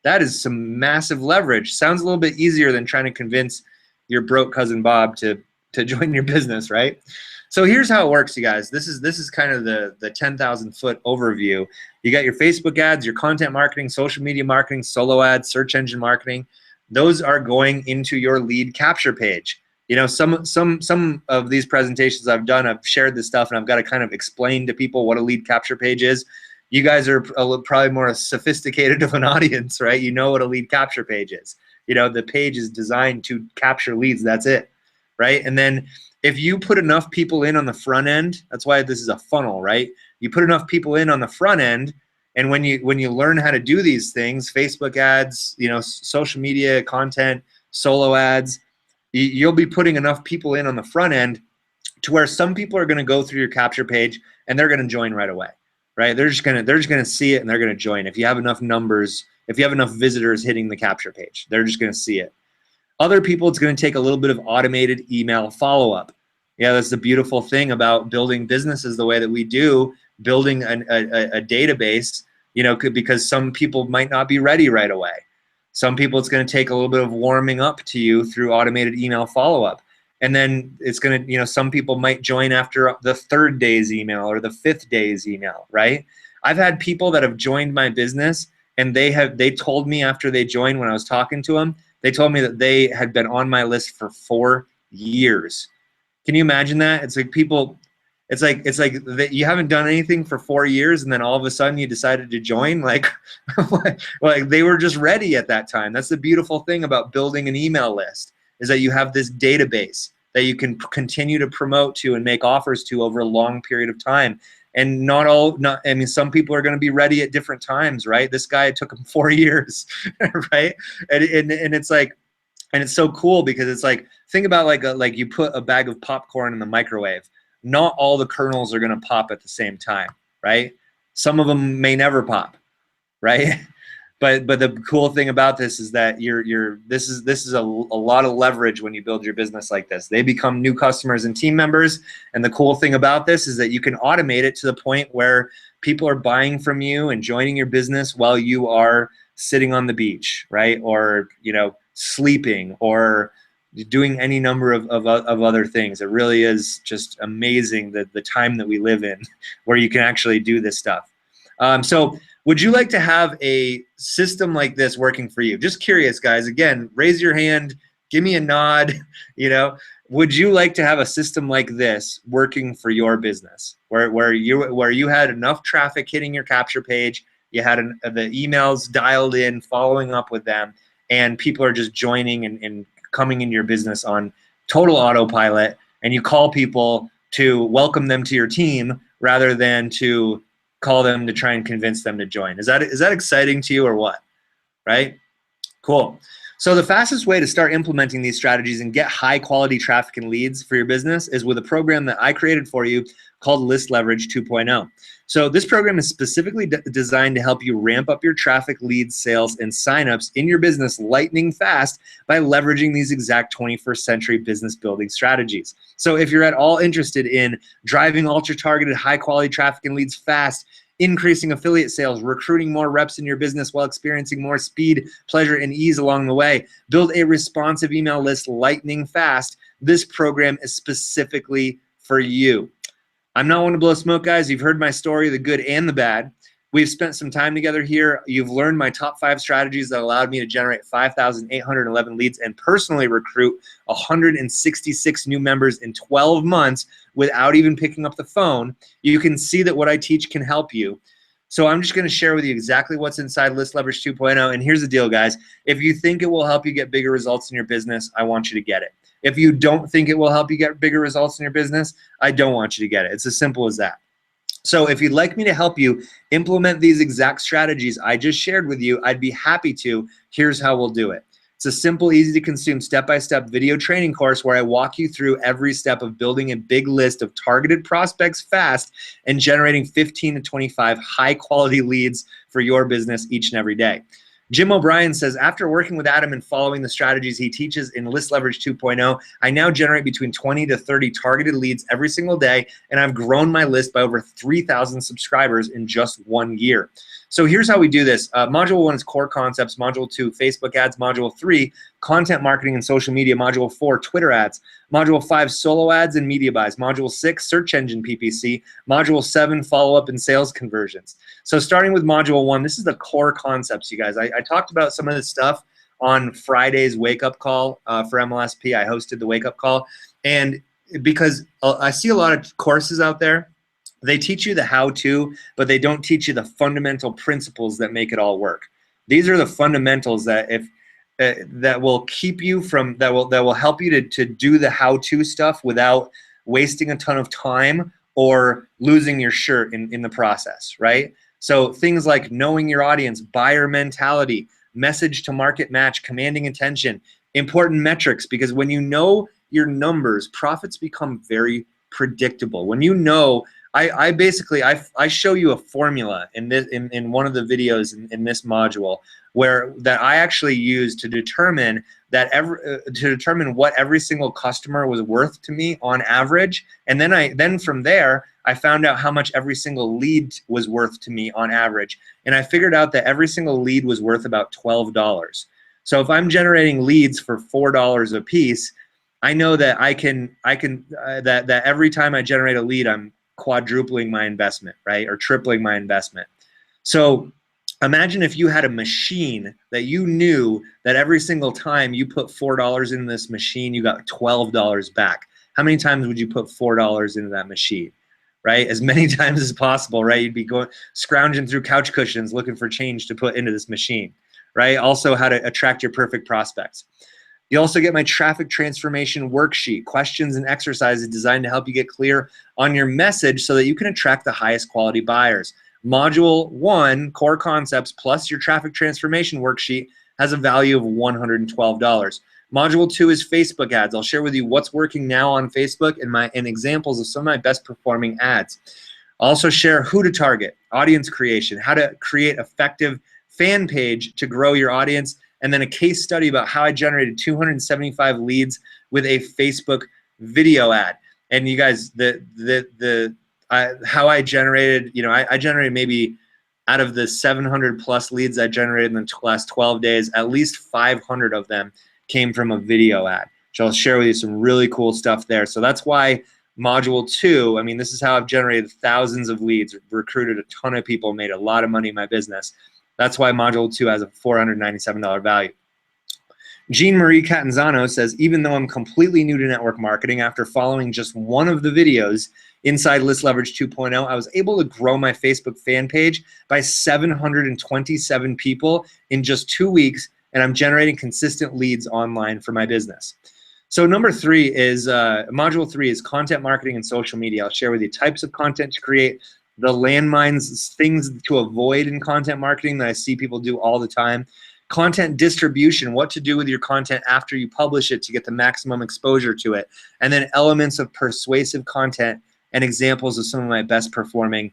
S2: That is some massive leverage. Sounds a little bit easier than trying to convince your broke cousin Bob to join your business, right? So here's how it works, you guys. This is kind of the 10,000 foot overview. You got your Facebook ads, your content marketing, social media marketing, solo ads, search engine marketing. Those are going into your lead capture page. You know, some of these presentations I've done, I've shared this stuff and I've got to kind of explain to people what a lead capture page is. You guys are probably more sophisticated of an audience, right? You know what a lead capture page is. You know, the page is designed to capture leads. That's it, right? And then if you put enough people in on the front end, that's why this is a funnel, right? You put enough people in on the front end, and when you learn how to do these things, Facebook ads, you know, social media content, solo ads, you'll be putting enough people in on the front end to where some people are going to go through your capture page and they're going to join right away, right? They're just going to see it and they're going to join. If you have enough numbers, if you have enough visitors hitting the capture page, they're just going to see it. Other people, it's going to take a little bit of automated email follow-up. Yeah, that's the beautiful thing about building businesses the way that we do, building a database, you know, because some people might not be ready right away. Some people, it's going to take a little bit of warming up to you through automated email follow-up. And then it's going to, you know, some people might join after the 3rd day's email or the 5th day's email, right? I've had people that have joined my business and they told me after they joined, when I was talking to them, they told me that they had been on my list for 4 years. Can you imagine that? It's like people, it's like that you haven't done anything for 4 years and then all of a sudden you decided to join. Like, like they were just ready at that time. That's the beautiful thing about building an email list, is that you have this database that you can continue to promote to and make offers to over a long period of time. And I mean, some people are going to be ready at different times, right? This guy, it took him 4 years, right? And it's like, and it's so cool because it's like, think about like you put a bag of popcorn in the microwave. Not all the kernels are going to pop at the same time, right? Some of them may never pop, right? But the cool thing about this is that this is a lot of leverage when you build your business like this. They become new customers and team members. And the cool thing about this is that you can automate it to the point where people are buying from you and joining your business while you are sitting on the beach, right? Or, you know, sleeping or doing any number of other things. It really is just amazing the time that we live in where you can actually do this stuff. So would you like to have a system like this working for you? Just curious, guys. Again, raise your hand, give me a nod. You know, would you like to have a system like this working for your business, where you had enough traffic hitting your capture page, you had the emails dialed in, following up with them, and people are just joining and coming into your business on total autopilot, and you call people to welcome them to your team rather than to call them to try and convince them to join? Is that exciting to you or what? Right? Cool. So the fastest way to start implementing these strategies and get high quality traffic and leads for your business is with a program that I created for you called List Leverage 2.0. So this program is specifically designed to help you ramp up your traffic, leads, sales, and signups in your business lightning fast by leveraging these exact 21st century business building strategies. So if you're at all interested in driving ultra-targeted, high-quality traffic and leads fast, increasing affiliate sales, recruiting more reps in your business while experiencing more speed, pleasure, and ease along the way, build a responsive email list lightning fast, this program is specifically for you. I'm not one to blow smoke, guys. You've heard my story, the good and the bad. We've spent some time together here. You've learned my top 5 strategies that allowed me to generate 5,811 leads and personally recruit 166 new members in 12 months without even picking up the phone. You can see that what I teach can help you. So I'm just going to share with you exactly what's inside List Leverage 2.0. And here's the deal, guys. If you think it will help you get bigger results in your business, I want you to get it. If you don't think it will help you get bigger results in your business, I don't want you to get it. It's as simple as that. So if you'd like me to help you implement these exact strategies I just shared with you, I'd be happy to. Here's how we'll do it. It's a simple, easy to consume step-by-step video training course where I walk you through every step of building a big list of targeted prospects fast and generating 15 to 25 high-quality leads for your business each and every day. Jim O'Brien says, after working with Adam and following the strategies he teaches in List Leverage 2.0, I now generate between 20 to 30 targeted leads every single day, and I've grown my list by over 3,000 subscribers in just 1 year. So here's how we do this. Module 1 is core concepts. Module 2, Facebook ads. Module 3, content marketing and social media. Module 4, Twitter ads. Module 5, solo ads and media buys. Module 6, search engine PPC. Module 7, follow-up and sales conversions. So starting with Module 1, this is the core concepts, you guys. I talked about some of this stuff on Friday's wake-up call for MLSP. I hosted the wake-up call. And because I see a lot of courses out there, they teach you the how-to, but they don't teach you the fundamental principles that make it all work. These are the fundamentals that that will keep you from, that will help you to do the how-to stuff without wasting a ton of time or losing your shirt in the process, right? So things like knowing your audience, buyer mentality, message to market match, commanding attention, important metrics, because when you know your numbers, profits become very predictable. When you know, I basically show you a formula in one of the videos in this module that I actually use to determine what every single customer was worth to me on average, and then from there I found out how much every single lead was worth to me on average, and I figured out that every single lead was worth about $12. So if I'm generating leads for $4 a piece, I know that that every time I generate a lead, I'm quadrupling my investment, right? Or tripling my investment. So imagine if you had a machine that you knew that every single time you put $4 in this machine, you got $12 back. How many times would you put $4 into that machine, right? As many times as possible, right? You'd be scrounging through couch cushions looking for change to put into this machine, right? Also, how to attract your perfect prospects. You also get my traffic transformation worksheet, questions and exercises designed to help you get clear on your message so that you can attract the highest quality buyers. Module 1, core concepts, plus your traffic transformation worksheet has a value of $112. Module 2 is Facebook ads. I'll share with you what's working now on Facebook and examples of some of my best performing ads. I'll also share who to target, audience creation, how to create effective fan page to grow your audience, and then a case study about how I generated 275 leads with a Facebook video ad. And you guys, how I generated, I generated maybe out of the 700 plus leads I generated in the last 12 days, at least 500 of them came from a video ad. So I'll share with you some really cool stuff there. So that's why Module 2, I mean, this is how I've generated thousands of leads, recruited a ton of people, made a lot of money in my business. That's why Module 2 has a $497 value. Jean Marie Catanzano says, even though I'm completely new to network marketing, after following just one of the videos inside List Leverage 2.0, I was able to grow my Facebook fan page by 727 people in just 2 weeks, and I'm generating consistent leads online for my business. So number 3 is, Module 3 is content marketing and social media. I'll share with you types of content to create, the landmines, things to avoid in content marketing that I see people do all the time. Content distribution, what to do with your content after you publish it to get the maximum exposure to it. And then elements of persuasive content and examples of some of my best performing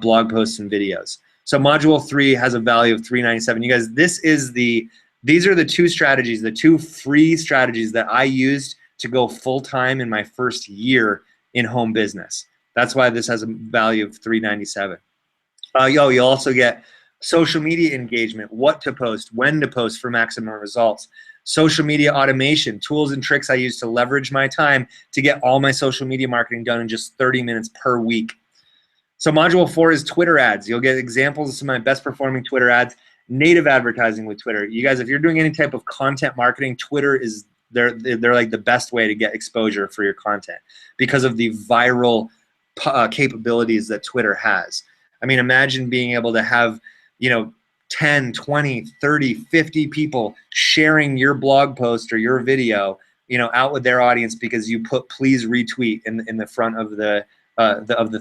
S2: blog posts and videos. So Module 3 has a value of $397. You guys, these are the 2 strategies, the 2 free strategies that I used to go full-time in my first year in home business. That's why this has a value of $397. You'll also get social media engagement, what to post, when to post for maximum results. Social media automation, tools and tricks I use to leverage my time to get all my social media marketing done in just 30 minutes per week. So module 4 is Twitter ads. You'll get examples of some of my best performing Twitter ads. Native advertising with Twitter. You guys, if you're doing any type of content marketing, Twitter is they're like the best way to get exposure for your content because of the viral capabilities that Twitter has. I mean, imagine being able to have, 10, 20, 30, 50 people sharing your blog post or your video, out with their audience because you put please retweet in the front of the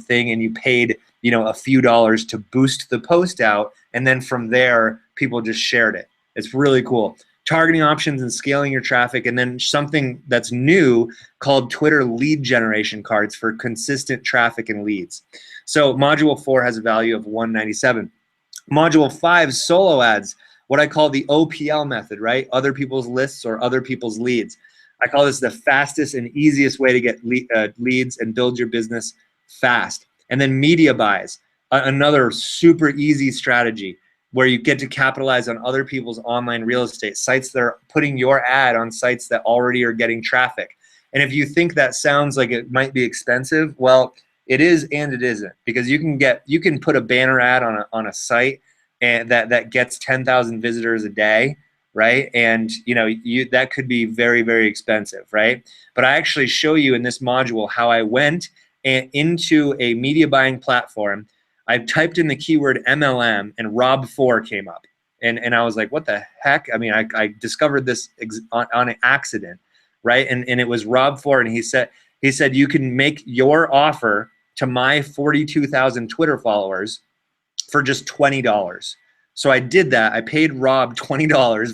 S2: thing, and you paid a few dollars to boost the post out, and then from there people just shared it. It's really cool. Targeting options and scaling your traffic, and then something that's new called Twitter lead generation cards for consistent traffic and leads. So module 4 has a value of 197. Module 5, solo ads, what I call the OPL method, right? Other people's lists or other people's leads. I call this the fastest and easiest way to get leads and build your business fast. And then media buys, another super easy strategy where you get to capitalize on other people's online real estate sites that are putting your ad on sites that already are getting traffic. And if you think that sounds like it might be expensive, well, it is and it isn't, because you can put a banner ad on a site and that gets 10,000 visitors a day, right? And that could be very, very expensive, right? But I actually show you in this module how I went into a media buying platform. I typed in the keyword MLM and Rob4 came up. And I was like, what the heck? I mean, I discovered this on an accident, right? And it was Rob4, and he said you can make your offer to my 42,000 Twitter followers for just $20. So I did that. I paid Rob $20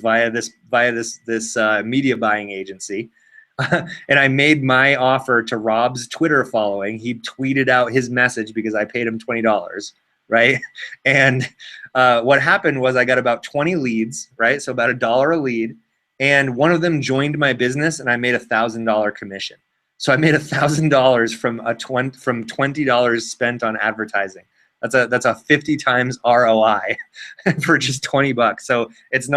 S2: via this media buying agency. And I made my offer to Rob's Twitter following. He tweeted out his message because I paid him $20, right? And what happened was I got about 20 leads, right? So about $1 a lead. And one of them joined my business, and I made $1,000 commission. So I made $1,000 from $20 spent on advertising. That's a 50 times ROI for just $20. So it's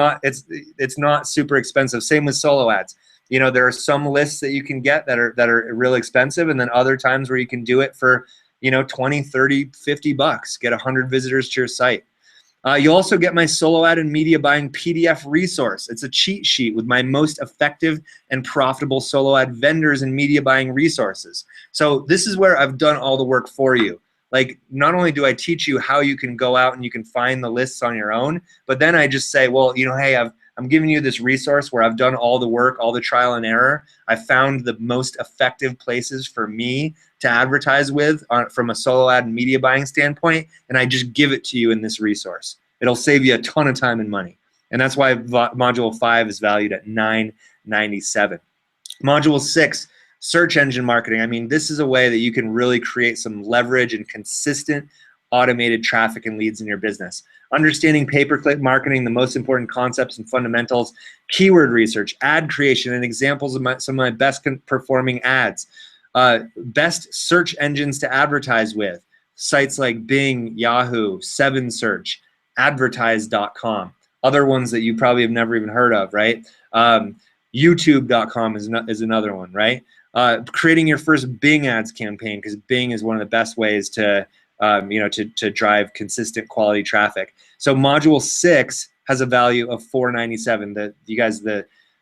S2: not super expensive. Same with solo ads. There are some lists that you can get that are real expensive, and then other times where you can do it for 20, 30, $50, get 100 visitors to your site. You also get my solo ad and media buying PDF resource. It's a cheat sheet with my most effective and profitable solo ad vendors and media buying resources. So this is where I've done all the work for you. Like, not only do I teach you how you can go out and you can find the lists on your own, but then I just say, well, hey, I'm giving you this resource where I've done all the work, all the trial and error. I found the most effective places for me to advertise with from a solo ad and media buying standpoint, and I just give it to you in this resource. It'll save you a ton of time and money. And that's why module 5 is valued at $997. Module 6, search engine marketing. I mean, this is a way that you can really create some leverage and consistent automated traffic and leads in your business. Understanding pay-per-click marketing, the most important concepts and fundamentals, keyword research, ad creation, and examples of some of my best performing ads. Best search engines to advertise with, sites like Bing, Yahoo, 7Search, advertise.com, other ones that you probably have never even heard of, right? YouTube.com is another one, right? Creating your first Bing ads campaign, because Bing is one of the best ways to drive consistent quality traffic. So module 6 has a value of $497.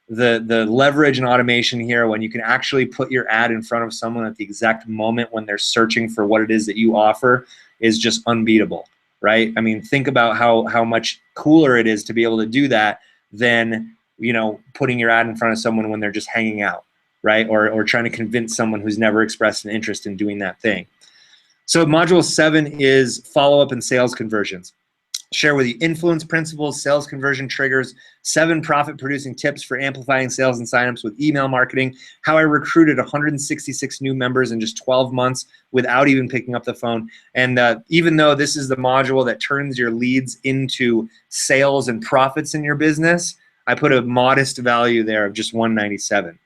S2: The leverage and automation here, when you can actually put your ad in front of someone at the exact moment when they're searching for what it is that you offer, is just unbeatable, right? I mean, think about how much cooler it is to be able to do that than putting your ad in front of someone when they're just hanging out, right? Or trying to convince someone who's never expressed an interest in doing that thing. So module 7 is follow-up and sales conversions. Share with you influence principles, sales conversion triggers, 7 profit-producing tips for amplifying sales and signups with email marketing, how I recruited 166 new members in just 12 months without even picking up the phone. And even though this is the module that turns your leads into sales and profits in your business, I put a modest value there of just $197.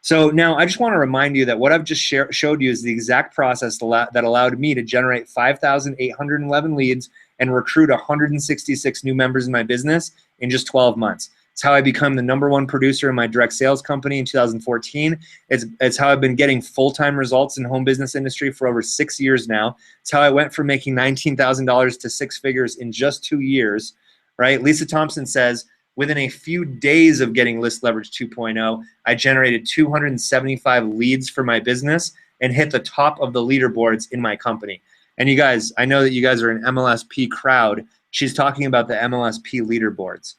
S2: So now I just want to remind you that what I've just showed you is the exact process that allowed me to generate 5,811 leads and recruit 166 new members in my business in just 12 months. It's how I become the #1 producer in my direct sales company in 2014. It's how I've been getting full-time results in home business industry for over 6 years now. It's how I went from making $19,000 to 6 figures in just 2 years, right? Lisa Thompson says, within a few days of getting List Leverage 2.0, I generated 275 leads for my business and hit the top of the leaderboards in my company. And you guys, I know that you guys are an MLSP crowd. She's talking about the MLSP leaderboards.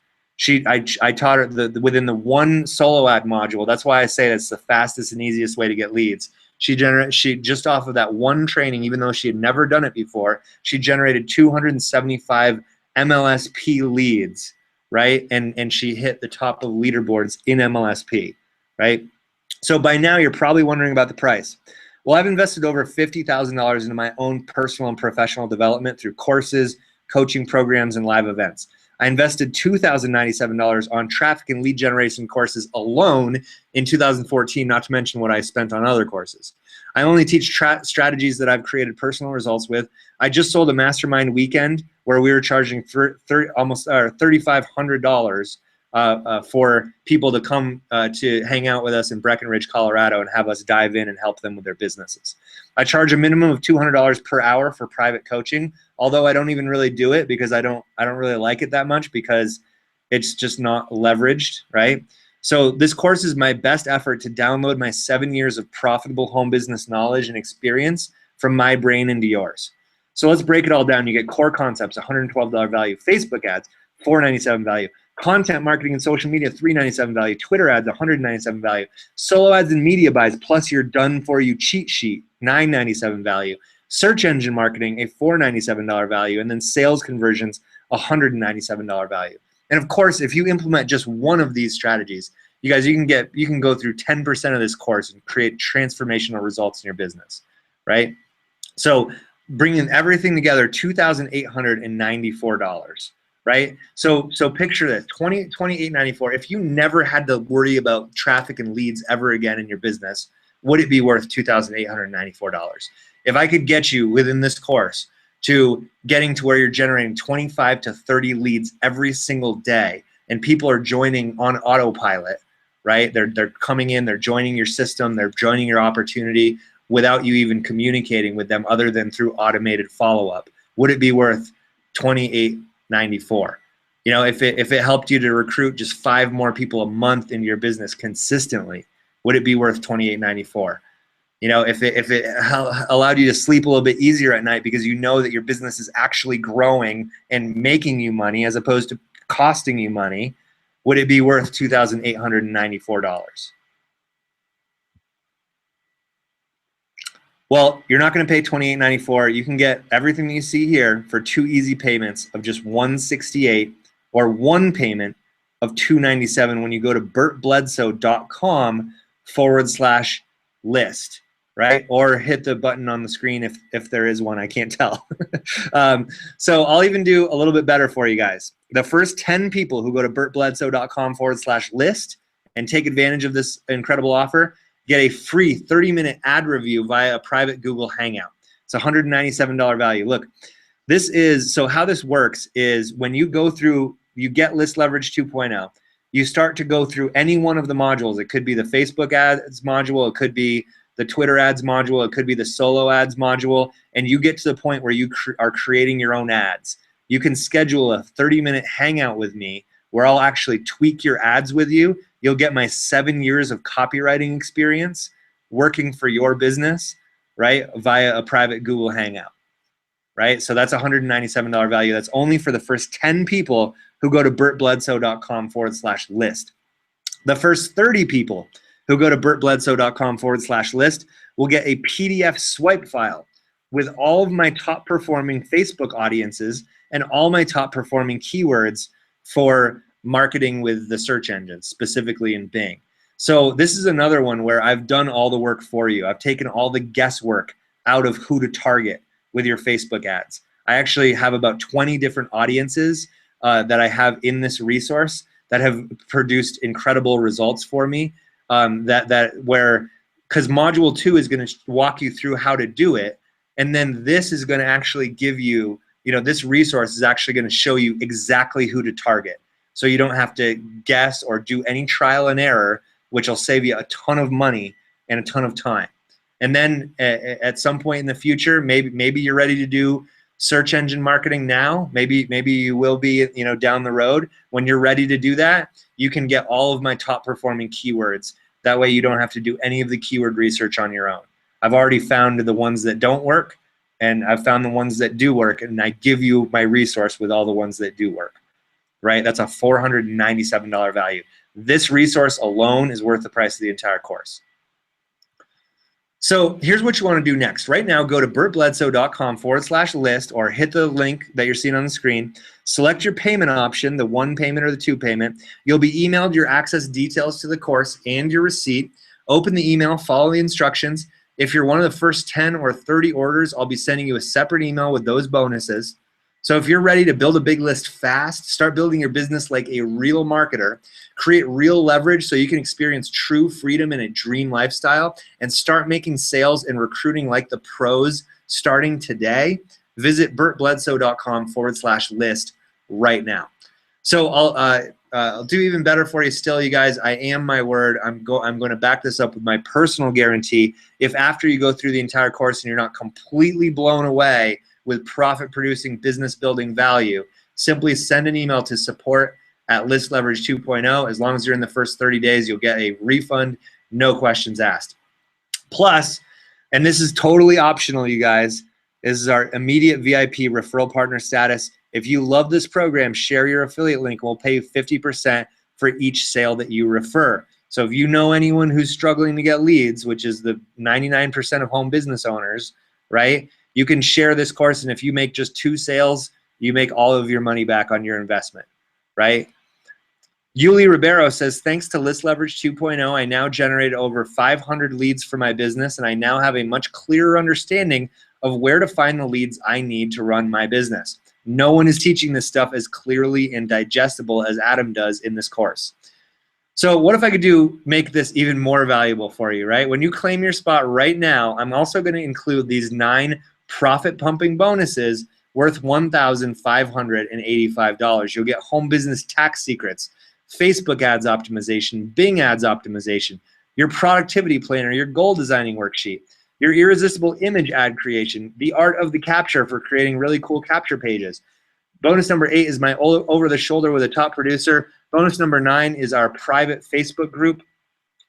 S2: I taught her within the one solo ad module. That's why I say that's the fastest and easiest way to get leads. She just off of that one training, even though she had never done it before, she generated 275 MLSP leads, right? And she hit the top of leaderboards in MLSP, right? So by now you're probably wondering about the price. Well, I've invested over $50,000 into my own personal and professional development through courses, coaching programs, and live events. I invested $2,097 on traffic and lead generation courses alone in 2014, not to mention what I spent on other courses. I only teach strategies that I've created personal results with. I just sold a mastermind weekend where we were charging almost $3,500 for people to come to hang out with us in Breckenridge, Colorado, and have us dive in and help them with their businesses. I charge a minimum of $200 per hour for private coaching, although I don't even really do it because I don't really like it that much because it's just not leveraged, right? So this course is my best effort to download my 7 years of profitable home business knowledge and experience from my brain into yours. So let's break it all down. You get core concepts, $112 value, Facebook ads, $497 value, content marketing and social media, $397 value, Twitter ads, $197 value, solo ads and media buys, plus your done for you cheat sheet, $997 value, search engine marketing, a $497 value, and then sales conversions, $197 value. And of course, if you implement just one of these strategies, you guys, you can go through 10% of this course and create transformational results in your business, right? So bringing everything together, $2,894. Right? So picture this, $28.94. If you never had to worry about traffic and leads ever again in your business, would it be worth $2,894? If I could get you within this course to getting to where you're generating 25 to 30 leads every single day and people are joining on autopilot, right? They're coming in, they're joining your system, they're joining your opportunity without you even communicating with them other than through automated follow-up. Would it be worth $28.94? You know, if it helped you to recruit just 5 more people a month into your business consistently, would it be worth $28.94? You know, if it allowed you to sleep a little bit easier at night because you know that your business is actually growing and making you money as opposed to costing you money, would it be worth $2,894? Well, you're not going to pay $28.94. You can get everything that you see here for 2 easy payments of just $168 or 1 payment of $297 when you go to bertbledsoe.com/list, right? Or hit the button on the screen if there is one. I can't tell. So I'll even do a little bit better for you guys. The first 10 people who go to bertbledsoe.com/list and take advantage of this incredible offer get a free 30-minute ad review via a private Google Hangout. It's a $197 value. Look, this is, so how this works is when you go through, you get List Leverage 2.0, you start to go through any one of the modules. It could be the Facebook ads module, it could be the Twitter ads module, it could be the solo ads module, and you get to the point where you are creating your own ads. You can schedule a 30-minute hangout with me where I'll actually tweak your ads with you. You'll get my 7 years of copywriting experience working for your business, right, via a private Google Hangout, right? So that's a $197 value. That's only for the first 10 people who go to bertbledsoe.com/list. The first 30 people who go to bertbledsoe.com/list will get a PDF swipe file with all of my top performing Facebook audiences and all my top performing keywords for marketing with the search engines, specifically in Bing. So this is another one where I've done all the work for you. I've taken all the guesswork out of who to target with your Facebook ads. I actually have about 20 different audiences that I have in this resource that have produced incredible results for me. Because module 2 is going to walk you through how to do it, and then this is going to actually give you, this resource is actually going to show you exactly who to target. so you don't have to guess or do any trial and error, which will save you a ton of money and a ton of time. And then at some point in the future, maybe you're ready to do search engine marketing now. Maybe you will be, down the road. When you're ready to do that, you can get all of my top performing keywords. That way you don't have to do any of the keyword research on your own. I've already found the ones that don't work, and I've found the ones that do work, and I give you my resource with all the ones that do work, right? That's a $497 value. This resource alone is worth the price of the entire course. So here's what you want to do next. Right now, go to bertbledsoe.com/list or hit the link that you're seeing on the screen. Select your payment option, the 1 payment or the 2 payment. You'll be emailed your access details to the course and your receipt. Open the email, follow the instructions. If you're one of the first 10 or 30 orders, I'll be sending you a separate email with those bonuses. So if you're ready to build a big list fast, start building your business like a real marketer, create real leverage so you can experience true freedom in a dream lifestyle, and start making sales and recruiting like the pros starting today, visit bertbledsoe.com/list right now. So I'll do even better for you still, you guys. I am my word. I'm going to back this up with my personal guarantee. If after you go through the entire course and you're not completely blown away with profit-producing, business-building value, simply send an email to support@listleverage 2.0. As long as you're in the first 30 days, you'll get a refund, no questions asked. Plus, and this is totally optional, you guys, this is our immediate VIP referral partner status. If you love this program, share your affiliate link. We'll pay you 50% for each sale that you refer. So if you know anyone who's struggling to get leads, which is the 99% of home business owners, right? You can share this course, and if you make just 2 sales, you make all of your money back on your investment, right? Yuli Ribeiro says, thanks to List Leverage 2.0, I now generated over 500 leads for my business, and I now have a much clearer understanding of where to find the leads I need to run my business. No one is teaching this stuff as clearly and digestible as Adam does in this course. So what if I could make this even more valuable for you, right? When you claim your spot right now, I'm also going to include these 9 profit pumping bonuses worth $1,585. You'll get home business tax secrets, Facebook ads optimization, Bing ads optimization, your productivity planner, your goal designing worksheet, your irresistible image ad creation, the art of the capture for creating really cool capture pages. Bonus number 8 is my over the shoulder with a top producer. Bonus number 9 is our private Facebook group.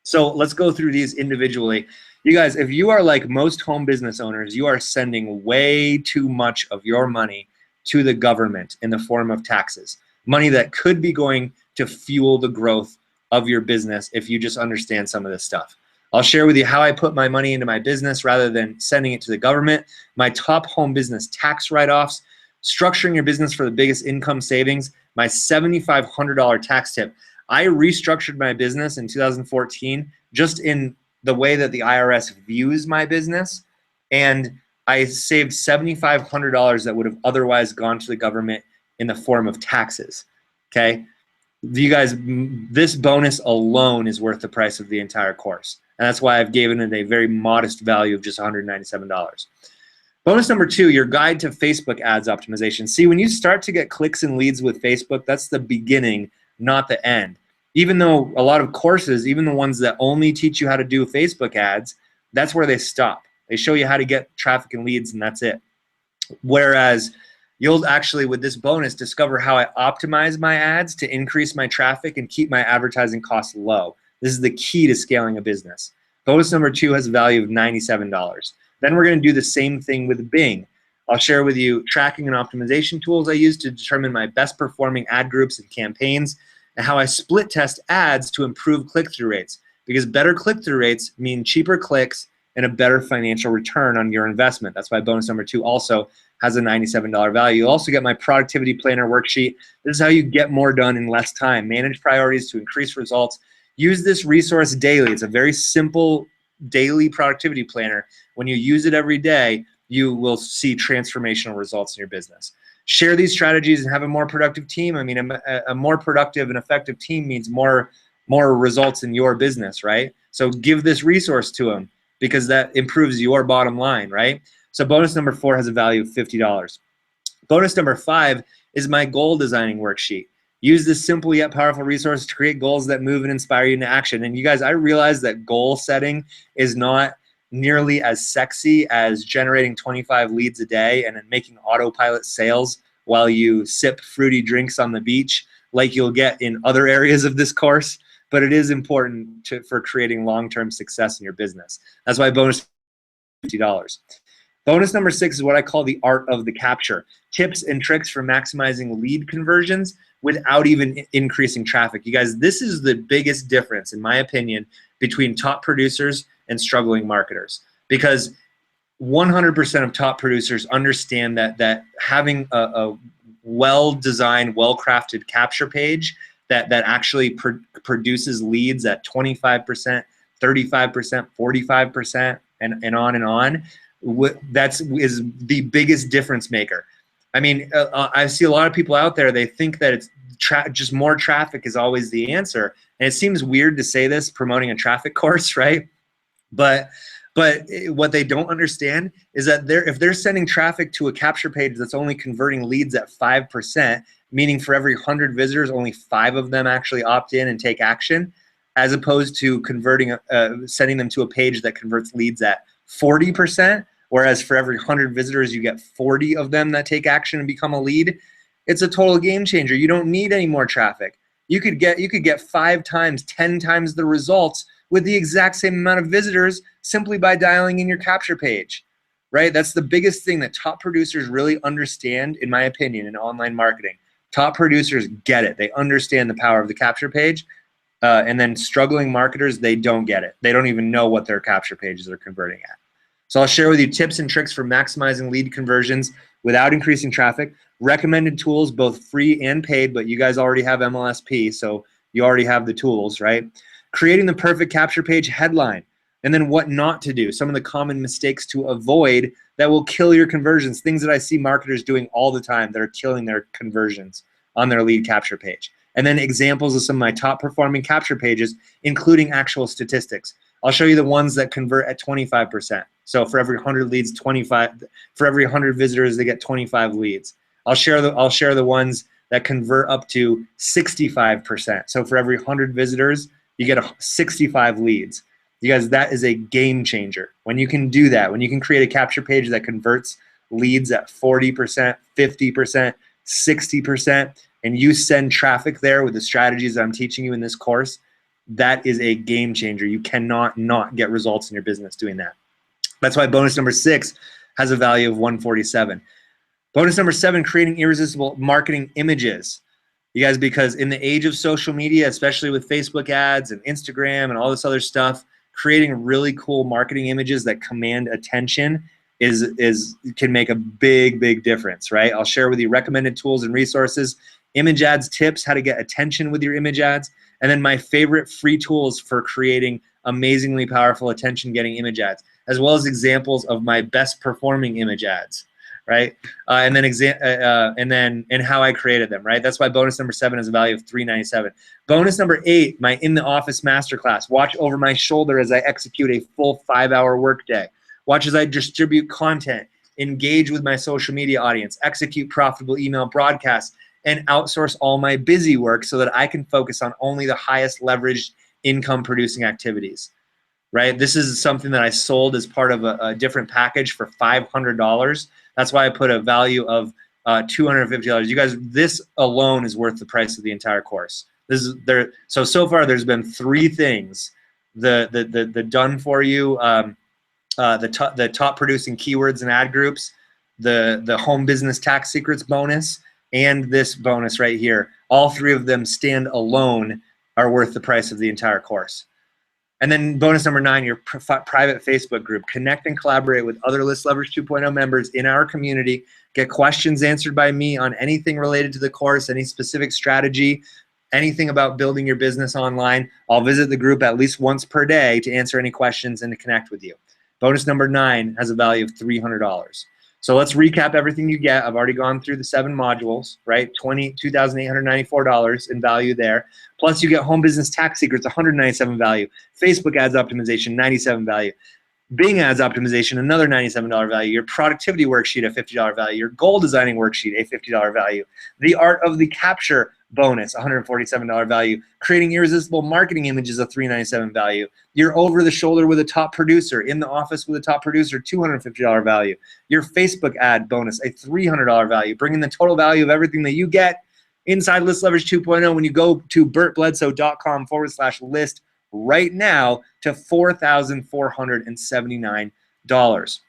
S2: So let's go through these individually. You guys, if you are like most home business owners, you are sending way too much of your money to the government in the form of taxes. Money that could be going to fuel the growth of your business if you just understand some of this stuff. I'll share with you how I put my money into my business rather than sending it to the government, my top home business tax write-offs, structuring your business for the biggest income savings, my $7,500 tax tip. I restructured my business in 2014 just in the way that the IRS views my business, and I saved $7,500 that would have otherwise gone to the government in the form of taxes, okay? You guys, this bonus alone is worth the price of the entire course, and that's why I've given it a very modest value of just $197. Bonus number 2, your guide to Facebook ads optimization. See, when you start to get clicks and leads with Facebook, that's the beginning, not the end. Even though a lot of courses, even the ones that only teach you how to do Facebook ads, that's where they stop. They show you how to get traffic and leads, and that's it. Whereas you'll actually, with this bonus, discover how I optimize my ads to increase my traffic and keep my advertising costs low. This is the key to scaling a business. Bonus number 2 has a value of $97. Then we're going to do the same thing with Bing. I'll share with you tracking and optimization tools I use to determine my best performing ad groups and campaigns, and how I split test ads to improve click-through rates, because better click-through rates mean cheaper clicks and a better financial return on your investment. That's why bonus number 2 also has a $97 value. You'll also get my productivity planner worksheet. This is how you get more done in less time. Manage priorities to increase results. Use this resource daily. It's a very simple daily productivity planner. When you use it every day, you will see transformational results in your business. Share these strategies and have a more productive team. I mean, a more productive and effective team means more results in your business, right? So give this resource to them, because that improves your bottom line, right? So bonus number 4 has a value of $50. Bonus number 5 is my goal designing worksheet. Use this simple yet powerful resource to create goals that move and inspire you into action. And you guys, I realize that goal setting is not nearly as sexy as generating 25 leads a day and then making autopilot sales while you sip fruity drinks on the beach like you'll get in other areas of this course. But it is important for creating long-term success in your business. That's why bonus $50. Bonus number 6 is what I call the art of the capture. Tips and tricks for maximizing lead conversions without even increasing traffic. You guys, this is the biggest difference, in my opinion, between top producers and struggling marketers. Because 100% of top producers understand that having a well-designed, well-crafted capture page that actually produces leads at 25%, 35%, 45%, and on, is the biggest difference maker. I mean, I see a lot of people out there, they think that it's just more traffic is always the answer. And it seems weird to say this promoting a traffic course, right? But what they don't understand is that if they're sending traffic to a capture page that's only converting leads at 5%, meaning for every 100 visitors, only 5 of them actually opt in and take action, as opposed to converting, sending them to a page that converts leads at 40%, whereas for every 100 visitors, you get 40 of them that take action and become a lead. It's a total game changer. You don't need any more traffic. You could get 5 times, 10 times the results with the exact same amount of visitors simply by dialing in your capture page, right? That's the biggest thing that top producers really understand, in my opinion, in online marketing. Top producers get it. They understand the power of the capture page. And then struggling marketers, they don't get it. They don't even know what their capture pages are converting at. So I'll share with you tips and tricks for maximizing lead conversions without increasing traffic, recommended tools, both free and paid, but you guys already have MLSP, so you already have the tools, right? Creating the perfect capture page headline, and then what not to do, some of the common mistakes to avoid that will kill your conversions, things that I see marketers doing all the time that are killing their conversions on their lead capture page. And then examples of some of my top performing capture pages, including actual statistics. I'll show you the ones that convert at 25%. So for every 100 leads, 25. For every 100 visitors, they get 25 leads. I'll share the ones that convert up to 65%. So for every 100 visitors, you get 65 leads. You guys, that is a game changer. When you can do that, when you can create a capture page that converts leads at 40%, 50%, 60%, and you send traffic there with the strategies that I'm teaching you in this course, that is a game changer. You cannot not get results in your business doing that. That's why bonus number 6 has a value of 147. Bonus number 7, creating irresistible marketing images. You guys, because in the age of social media, especially with Facebook ads and Instagram and all this other stuff, creating really cool marketing images that command attention can make a big difference, right? I'll share with you recommended tools and resources, image ads tips, how to get attention with your image ads, and then my favorite free tools for creating amazingly powerful attention-getting image ads, as well as examples of my best performing image ads, right? And how I created them, right? That's why bonus number 7 has a value of 397. Bonus number 8, my in the office masterclass. Watch over my shoulder as I execute a full 5-hour workday. Watch as I distribute content, engage with my social media audience, execute profitable email broadcasts, and outsource all my busy work so that I can focus on only the highest leveraged income producing activities, right? This is something that I sold as part of a different package for $500. That's why I put a value of $250. You guys, this alone is worth the price of the entire course. So far there's been 3 things: the done for you, the top producing keywords and ad groups, the home business tax secrets bonus, and this bonus right here. All 3 of them stand alone are worth the price of the entire course. And then bonus number 9, your private Facebook group. Connect and collaborate with other List Leverage 2.0 members in our community. Get questions answered by me on anything related to the course, any specific strategy, anything about building your business online. I'll visit the group at least once per day to answer any questions and to connect with you. Bonus number 9 has a value of $300. So let's recap everything you get. I've already gone through the 7 modules, right? $2,894 in value there. Plus you get home business tax secrets, $197 value. Facebook ads optimization, $97 value. Bing ads optimization, another $97 value. Your productivity worksheet, a $50 value. Your goal designing worksheet, a $50 value. The art of the capture bonus, $147 value. Creating irresistible marketing images, a $397 value. You're over the shoulder with a top producer, in the office with a top producer, $250 value. Your Facebook ad bonus, a $300 value, bringing the total value of everything that you get inside List Leverage 2.0 when you go to bertbledsoe.com/list right now to $4,479.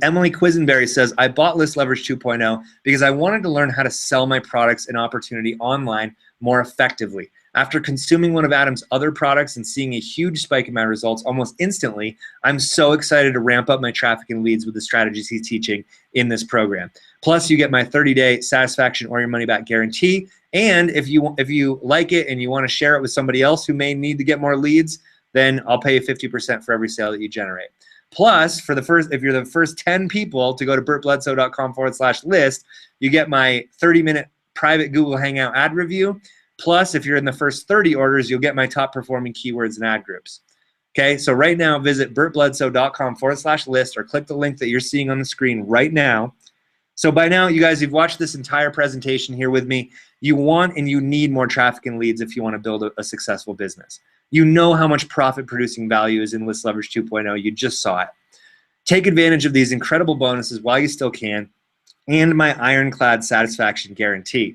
S2: Emily Quisenberry says, I bought List Leverage 2.0 because I wanted to learn how to sell my products and opportunity online more effectively. After consuming one of Adam's other products and seeing a huge spike in my results almost instantly, I'm so excited to ramp up my traffic and leads with the strategies he's teaching in this program. Plus, you get my 30-day satisfaction or your money-back guarantee. And if you like it and you want to share it with somebody else who may need to get more leads, then I'll pay you 50% for every sale that you generate. Plus, if you're the first 10 people to go to bertbledsoe.com/list, you get my 30-minute private Google Hangout ad review. Plus, if you're in the first 30 orders, you'll get my top performing keywords and ad groups. Okay, so right now, visit bertbledsoe.com/list or click the link that you're seeing on the screen right now. So by now, you guys, you've watched this entire presentation here with me. You want and you need more traffic and leads if you want to build a successful business. You know how much profit-producing value is in List Leverage 2.0. You just saw it. Take advantage of these incredible bonuses while you still can, and my ironclad satisfaction guarantee.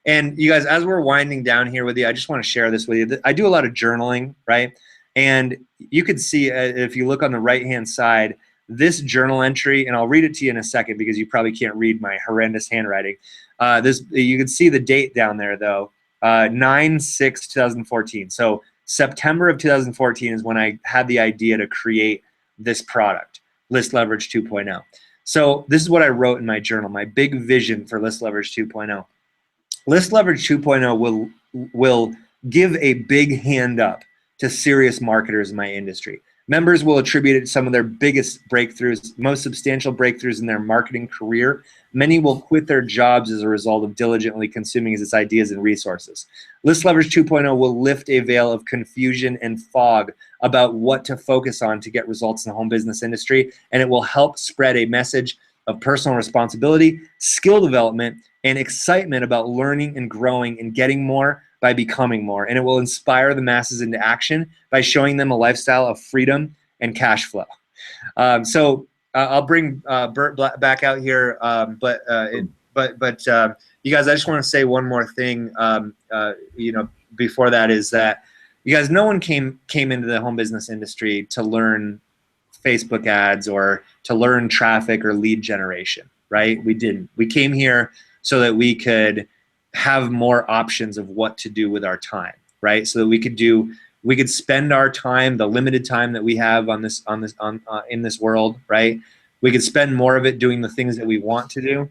S2: And you guys, as we're winding down here with you, I just want to share this with you. I do a lot of journaling, right? And you can see, if you look on the right-hand side, this journal entry, and I'll read it to you in a second because you probably can't read my horrendous handwriting. You can see the date down there, though, 9/6/2014. So September of 2014 is when I had the idea to create this product, List Leverage 2.0. So this is what I wrote in my journal, my big vision for List Leverage 2.0. List Leverage 2.0 will give a big hand up to serious marketers in my industry. Members will attribute it to some of their biggest breakthroughs, most substantial breakthroughs in their marketing career. Many will quit their jobs as a result of diligently consuming its ideas and resources. List Leverage 2.0 will lift a veil of confusion and fog about what to focus on to get results in the home business industry, and it will help spread a message of personal responsibility, skill development, and excitement about learning and growing and getting more by becoming more. And it will inspire the masses into action by showing them a lifestyle of freedom and cash flow. So I'll bring Bert back out here, but you guys, I just want to say one more thing. Before that is that you guys, no one came into the home business industry to learn Facebook ads or to learn traffic or lead generation, right? We didn't. We came here so that we could have more options of what to do with our time, right? So that we could spend our time, the limited time that we have in this world, right? We could spend more of it doing the things that we want to do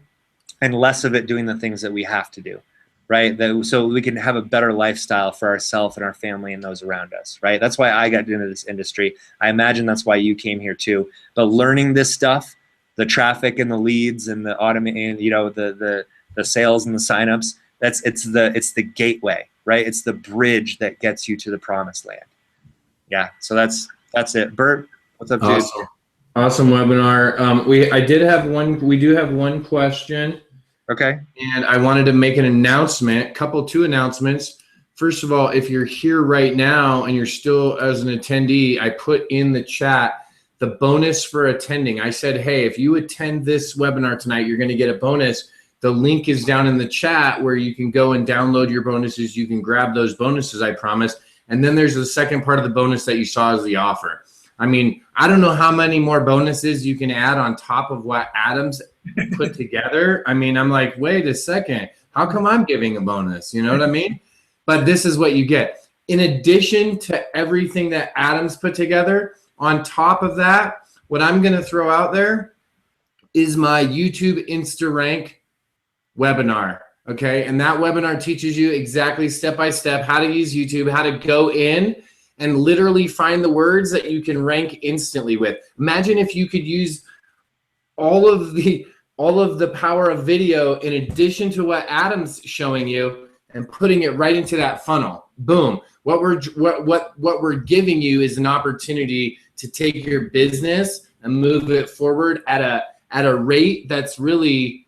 S2: and less of it doing the things that we have to do, right? So we can have a better lifestyle for ourselves and our family and those around us, right? That's why I got into this industry. I imagine that's why you came here too. But learning this stuff, the traffic and the leads and the automation, the sales and the signups, it's the gateway, right? It's the bridge that gets you to the promised land. Yeah, so that's it. Bert, what's up, dude?
S1: Awesome webinar. We do have one question.
S2: Okay.
S1: And I wanted to make an announcement, two announcements. First of all, if you're here right now and you're still as an attendee, I put in the chat the bonus for attending. I said, hey, if you attend this webinar tonight, you're going to get a bonus. The link is down in the chat where you can go and download your bonuses. You can grab those bonuses, I promise. And then there's the second part of the bonus that you saw as the offer. I mean, I don't know how many more bonuses you can add on top of what Adam's put together. I mean, I'm like, wait a second. How come I'm giving a bonus? You know what I mean? But this is what you get. In addition to everything that Adam's put together, on top of that, what I'm going to throw out there is my YouTube InstaRank webinar. Okay. And that webinar teaches you exactly step-by-step how to use YouTube, how to go in and literally find the words that you can rank instantly with. Imagine if you could use all of the power of video in addition to what Adam's showing you and putting it right into that funnel. Boom. What we're giving you is an opportunity to take your business and move it forward at a rate that's really,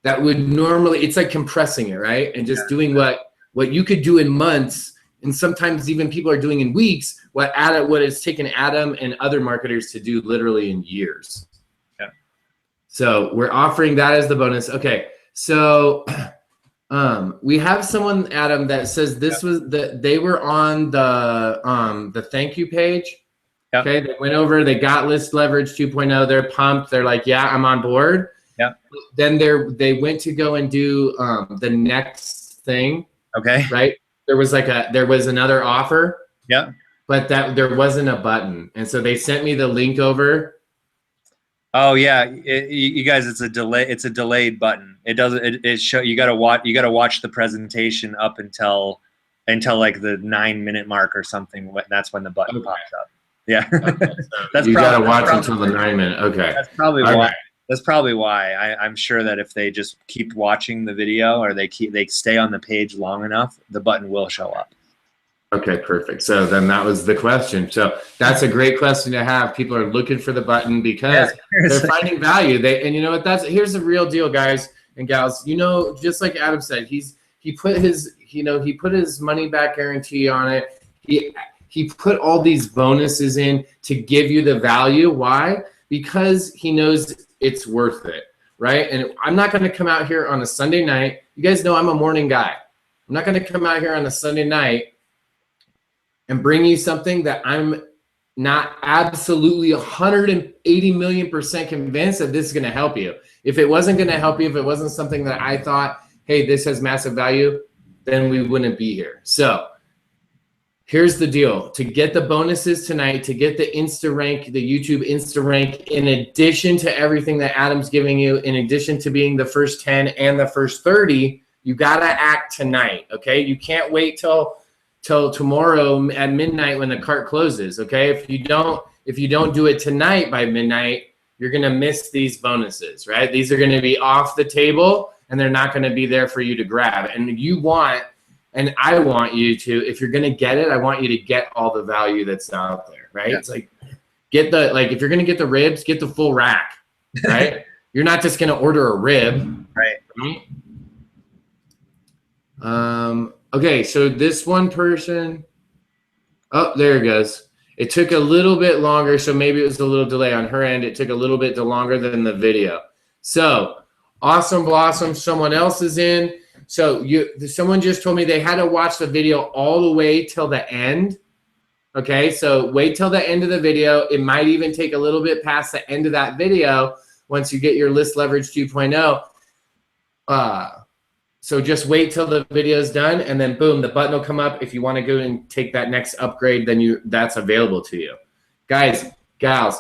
S1: that would normally, it's like compressing it, right? And just doing what what you could do in months, and sometimes even people are doing in weeks, what it's taken Adam and other marketers to do literally in years.
S2: Yeah.
S1: So we're offering that as the bonus. Okay. So we have someone, Adam, that says this was they were on the thank you page.
S2: Yeah.
S1: Okay. They went over, they got list leverage 2.0. They're pumped. They're like, yeah, I'm on board.
S2: Yeah.
S1: Then they went to go and do the next thing.
S2: Okay.
S1: Right. There was another offer.
S2: Yeah.
S1: But there wasn't a button. And so they sent me the link over.
S2: Oh yeah, you guys, it's a delayed button. It doesn't. It show you gotta watch the presentation up until like the 9-minute mark or something. That's when the button pops up. Yeah,
S1: okay, so you gotta watch until the 9-minute. Okay,
S2: that's probably why.
S1: Right.
S2: That's probably why. I'm sure that if they just keep watching the video or they stay on the page long enough, the button will show up.
S1: Okay, perfect. So then that was the question. So that's a great question to have. People are looking for the button because they're finding value. And you know what? Here's the real deal, guys and gals. You know, just like Adam said, he put his money back guarantee on it. He put all these bonuses in to give you the value. Why? Because he knows it's worth it, right? And I'm not going to come out here on a Sunday night. You guys know I'm a morning guy. I'm not going to come out here on a Sunday night and bring you something that I'm not absolutely 180 million% convinced that this is going to help you. If it wasn't going to help you, if it wasn't something that I thought, hey, this has massive value, then we wouldn't be here. So here's the deal. To get the bonuses tonight, to get the Insta rank, the YouTube Insta rank, in addition to everything that Adam's giving you, in addition to being the first 10 and the first 30, you got to act tonight, okay? You can't wait till tomorrow at midnight when the cart closes, okay? If you don't do it tonight by midnight, you're gonna miss these bonuses, right? These are gonna be off the table and they're not gonna be there for you to grab. And I want you to, if you're gonna get it, I want you to get all the value that's out there, right? Yeah. It's like, if you're gonna get the ribs, get the full rack, right? You're not just gonna order a rib, right? Okay, so this one person, oh, there it goes. It took a little bit longer, so maybe it was a little delay on her end. It took a little bit longer than the video. So, Awesome Blossom, someone else is in. So someone just told me they had to watch the video all the way till the end. Okay, so wait till the end of the video. It might even take a little bit past the end of that video once you get your list leverage 2.0. So just wait till the video is done, and then boom, the button will come up. If you want to go and take that next upgrade, then that's available to you. Guys, gals,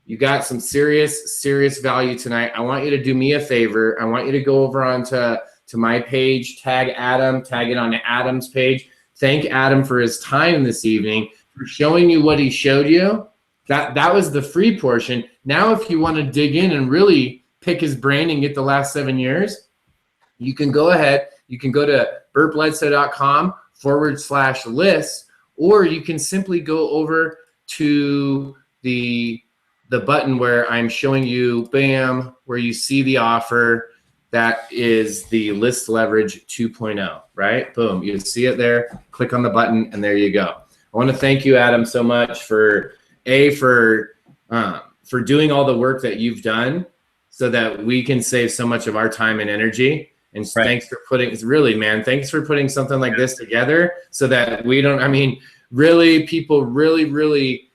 S1: you got some serious value tonight. I want you to do me a favor. I want you to go over onto my page, tag Adam, tag it on Adam's page. Thank Adam for his time this evening, for showing you what he showed you. That was the free portion. Now, if you want to dig in and really pick his brain and get the last 7 years, you can go ahead. You can go to burtbledsoe.com/list, or you can simply go over to the button where I'm showing you, bam, where you see the offer. That is the list leverage 2.0, right? Boom, you see it there. Click on the button, and there you go. I want to thank you, Adam, so much for doing all the work that you've done, so that we can save so much of our time and energy. And thanks for thanks for putting something like this together, so that people really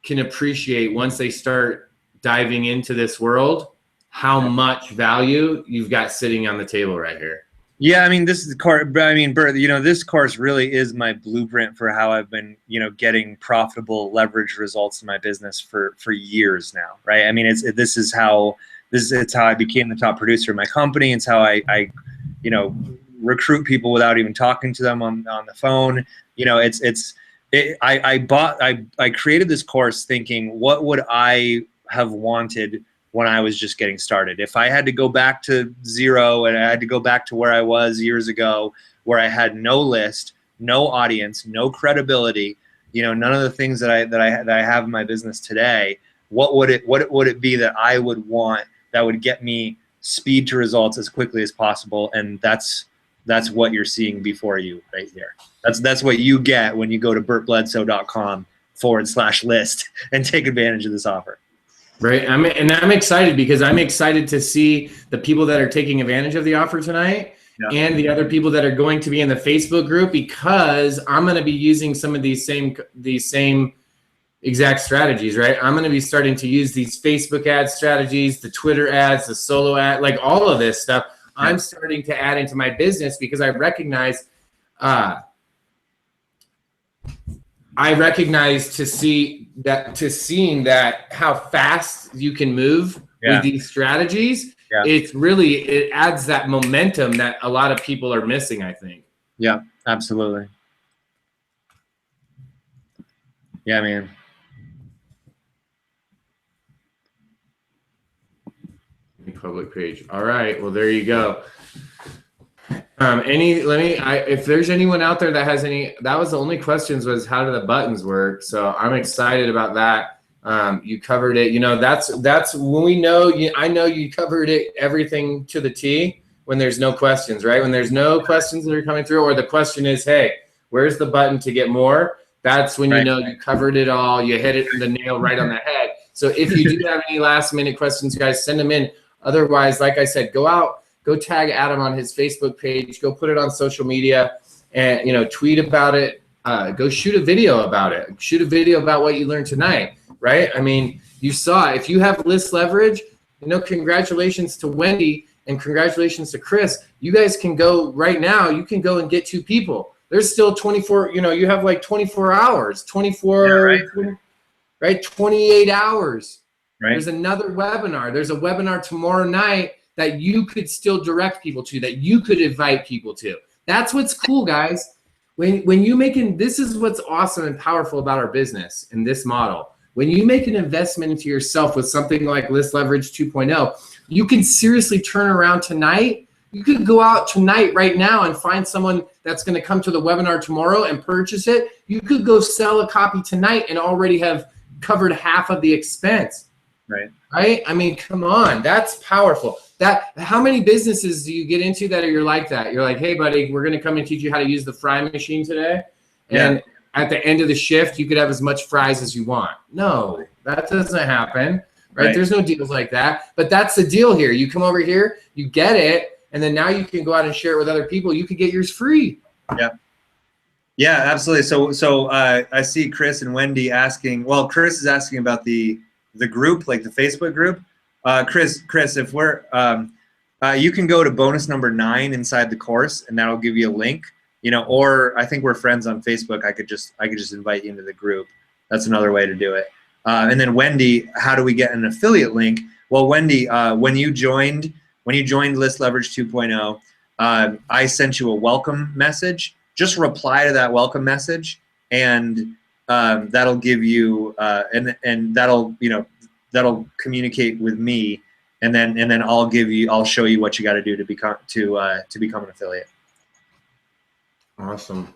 S1: can appreciate, once they start diving into this world, how much value you've got sitting on the table right here.
S2: Yeah, I mean, Bert, this course really is my blueprint for how I've been, getting profitable leverage results in my business for years now, right? I mean, it's how I became the top producer of my company. It's how I recruit people without even talking to them on the phone. I created this course thinking, what would I have wanted when I was just getting started? If I had to go back to zero and I had to go back to where I was years ago, where I had no list, no audience, no credibility, none of the things that I have in my business today, what would it be that I would want that would get me speed to results as quickly as possible? And that's that's what you're seeing before you right here. That's what you get when you go to bertbledsoe.com/list and take advantage of this offer.
S1: Right. I'm excited because I'm excited to see the people that are taking advantage of the offer tonight and the other people that are going to be in the Facebook group, because I'm going to be using some of these same exact strategies, right? I'm going to be starting to use these Facebook ad strategies, the Twitter ads, the solo ad, like all of this stuff. I'm starting to add into my business because I recognize seeing that how fast you can move with these strategies. It adds that momentum that a lot of people are missing, I think.
S2: Yeah, absolutely. Yeah, man.
S1: Public page. All right. Well, there you go. If there's anyone out there that has any, that was the only questions was how do the buttons work? So I'm excited about that. You covered it. You know, that's when we know I know you covered it, everything to the T when there's no questions, right? When there's no questions that are coming through, or the question is, hey, where's the button to get more? That's when you know you covered it all. You hit it the nail right on the head. So if you do have any last minute questions, guys, send them in. Otherwise, like I said, go tag Adam on his Facebook page, go put it on social media, and tweet about it. Go shoot a video about it. Shoot a video about what you learned tonight, right? I mean, you saw, if you have list leverage, congratulations to Wendy and congratulations to Chris. You guys can go right now. You can go and get 2 people. There's still 24, you have like 24 hours, 28 hours. Right. There's another webinar. There's a webinar tomorrow night that you could still direct people to, that you could invite people to. That's what's cool, guys. When you this is what's awesome and powerful about our business in this model. When you make an investment into yourself with something like List Leverage 2.0, you can seriously turn around tonight. You could go out tonight right now and find someone that's going to come to the webinar tomorrow and purchase it. You could go sell a copy tonight and already have covered half of the expense. Right? I mean, come on, that's powerful. How many businesses do you get into that you're like that? You're like, hey, buddy, we're going to come and teach you how to use the fry machine today. And at the end of the shift, you could have as much fries as you want. No, that doesn't happen. Right? There's no deals like that. But that's the deal here. You come over here, you get it, and then now you can go out and share it with other people. You could get yours free.
S2: Yeah, absolutely. So I see Chris and Wendy asking. Well, Chris is asking about the group, like the Facebook group. Chris, if we're, you can go to bonus number 9 inside the course, and that'll give you a link. Or I think we're friends on Facebook. I could just invite you into the group. That's another way to do it. And then Wendy, how do we get an affiliate link? Well, Wendy, when you joined List Leverage 2.0, I sent you a welcome message. Just reply to that welcome message, and that'll give you and that'll communicate with me, and then I'll show you what you got to do to become an affiliate.
S1: Awesome.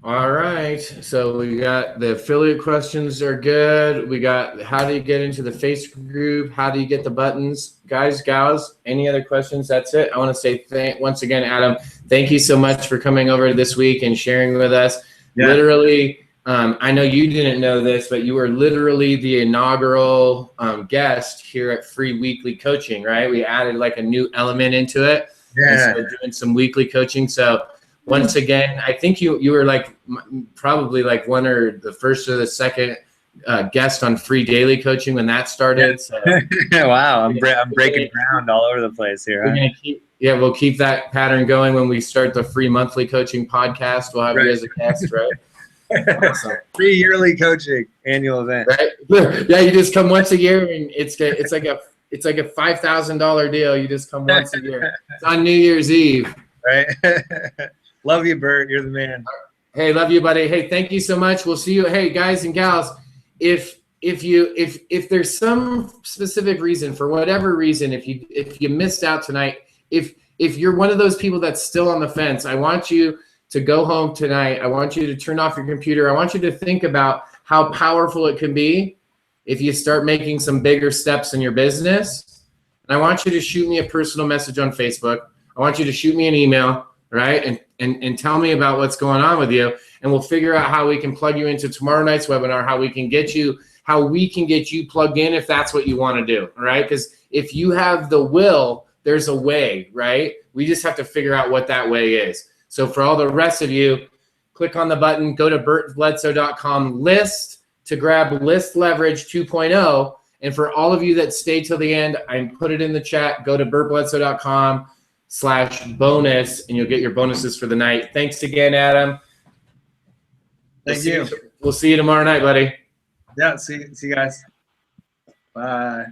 S1: All right, so we got the affiliate questions are good. We got how do you get into the Facebook group? How do you get the buttons? Guys, gals, any other questions? That's it. I want to say once again, Adam, thank you so much for coming over this week and sharing with us. Literally, I know you didn't know this, but you were literally the inaugural guest here at Free Weekly Coaching, right? We added like a new element into it. And so doing some weekly coaching. So once again, I think you were like probably like one or the first or the second guest on Free Daily Coaching when that started. So,
S2: wow, I'm breaking ground all over the place here.
S1: We're gonna we'll keep that pattern going when we start the Free Monthly Coaching podcast. We'll have you as a guest, right?
S2: Awesome. Free yearly coaching annual event.
S1: Right? Yeah, you just come once a year, and it's like a $5,000 deal. You just come once a year. It's on New Year's Eve.
S2: Right. Love you, Bert. You're the man.
S1: Hey, love you, buddy. Hey, thank you so much. We'll see you. Hey, guys and gals, if there's some specific reason, for whatever reason, if you missed out tonight, if you're one of those people that's still on the fence, I want you to go home tonight. I want you to turn off your computer. I want you to think about how powerful it can be if you start making some bigger steps in your business. And I want you to shoot me a personal message on Facebook. I want you to shoot me an email, right? And tell me about what's going on with you. And we'll figure out how we can plug you into tomorrow night's webinar, how we can get you plugged in if that's what you want to do, all right? Because if you have the will, there's a way, right? We just have to figure out what that way is. So for all the rest of you, click on the button, go to bertbledsoe.com list to grab List Leverage 2.0. And for all of you that stay till the end, I put it in the chat. Go to bertbledsoe.com/bonus, and you'll get your bonuses for the night. Thanks again, Adam.
S2: Thank you.
S1: We'll see you tomorrow night, buddy.
S2: Yeah, see you guys. Bye.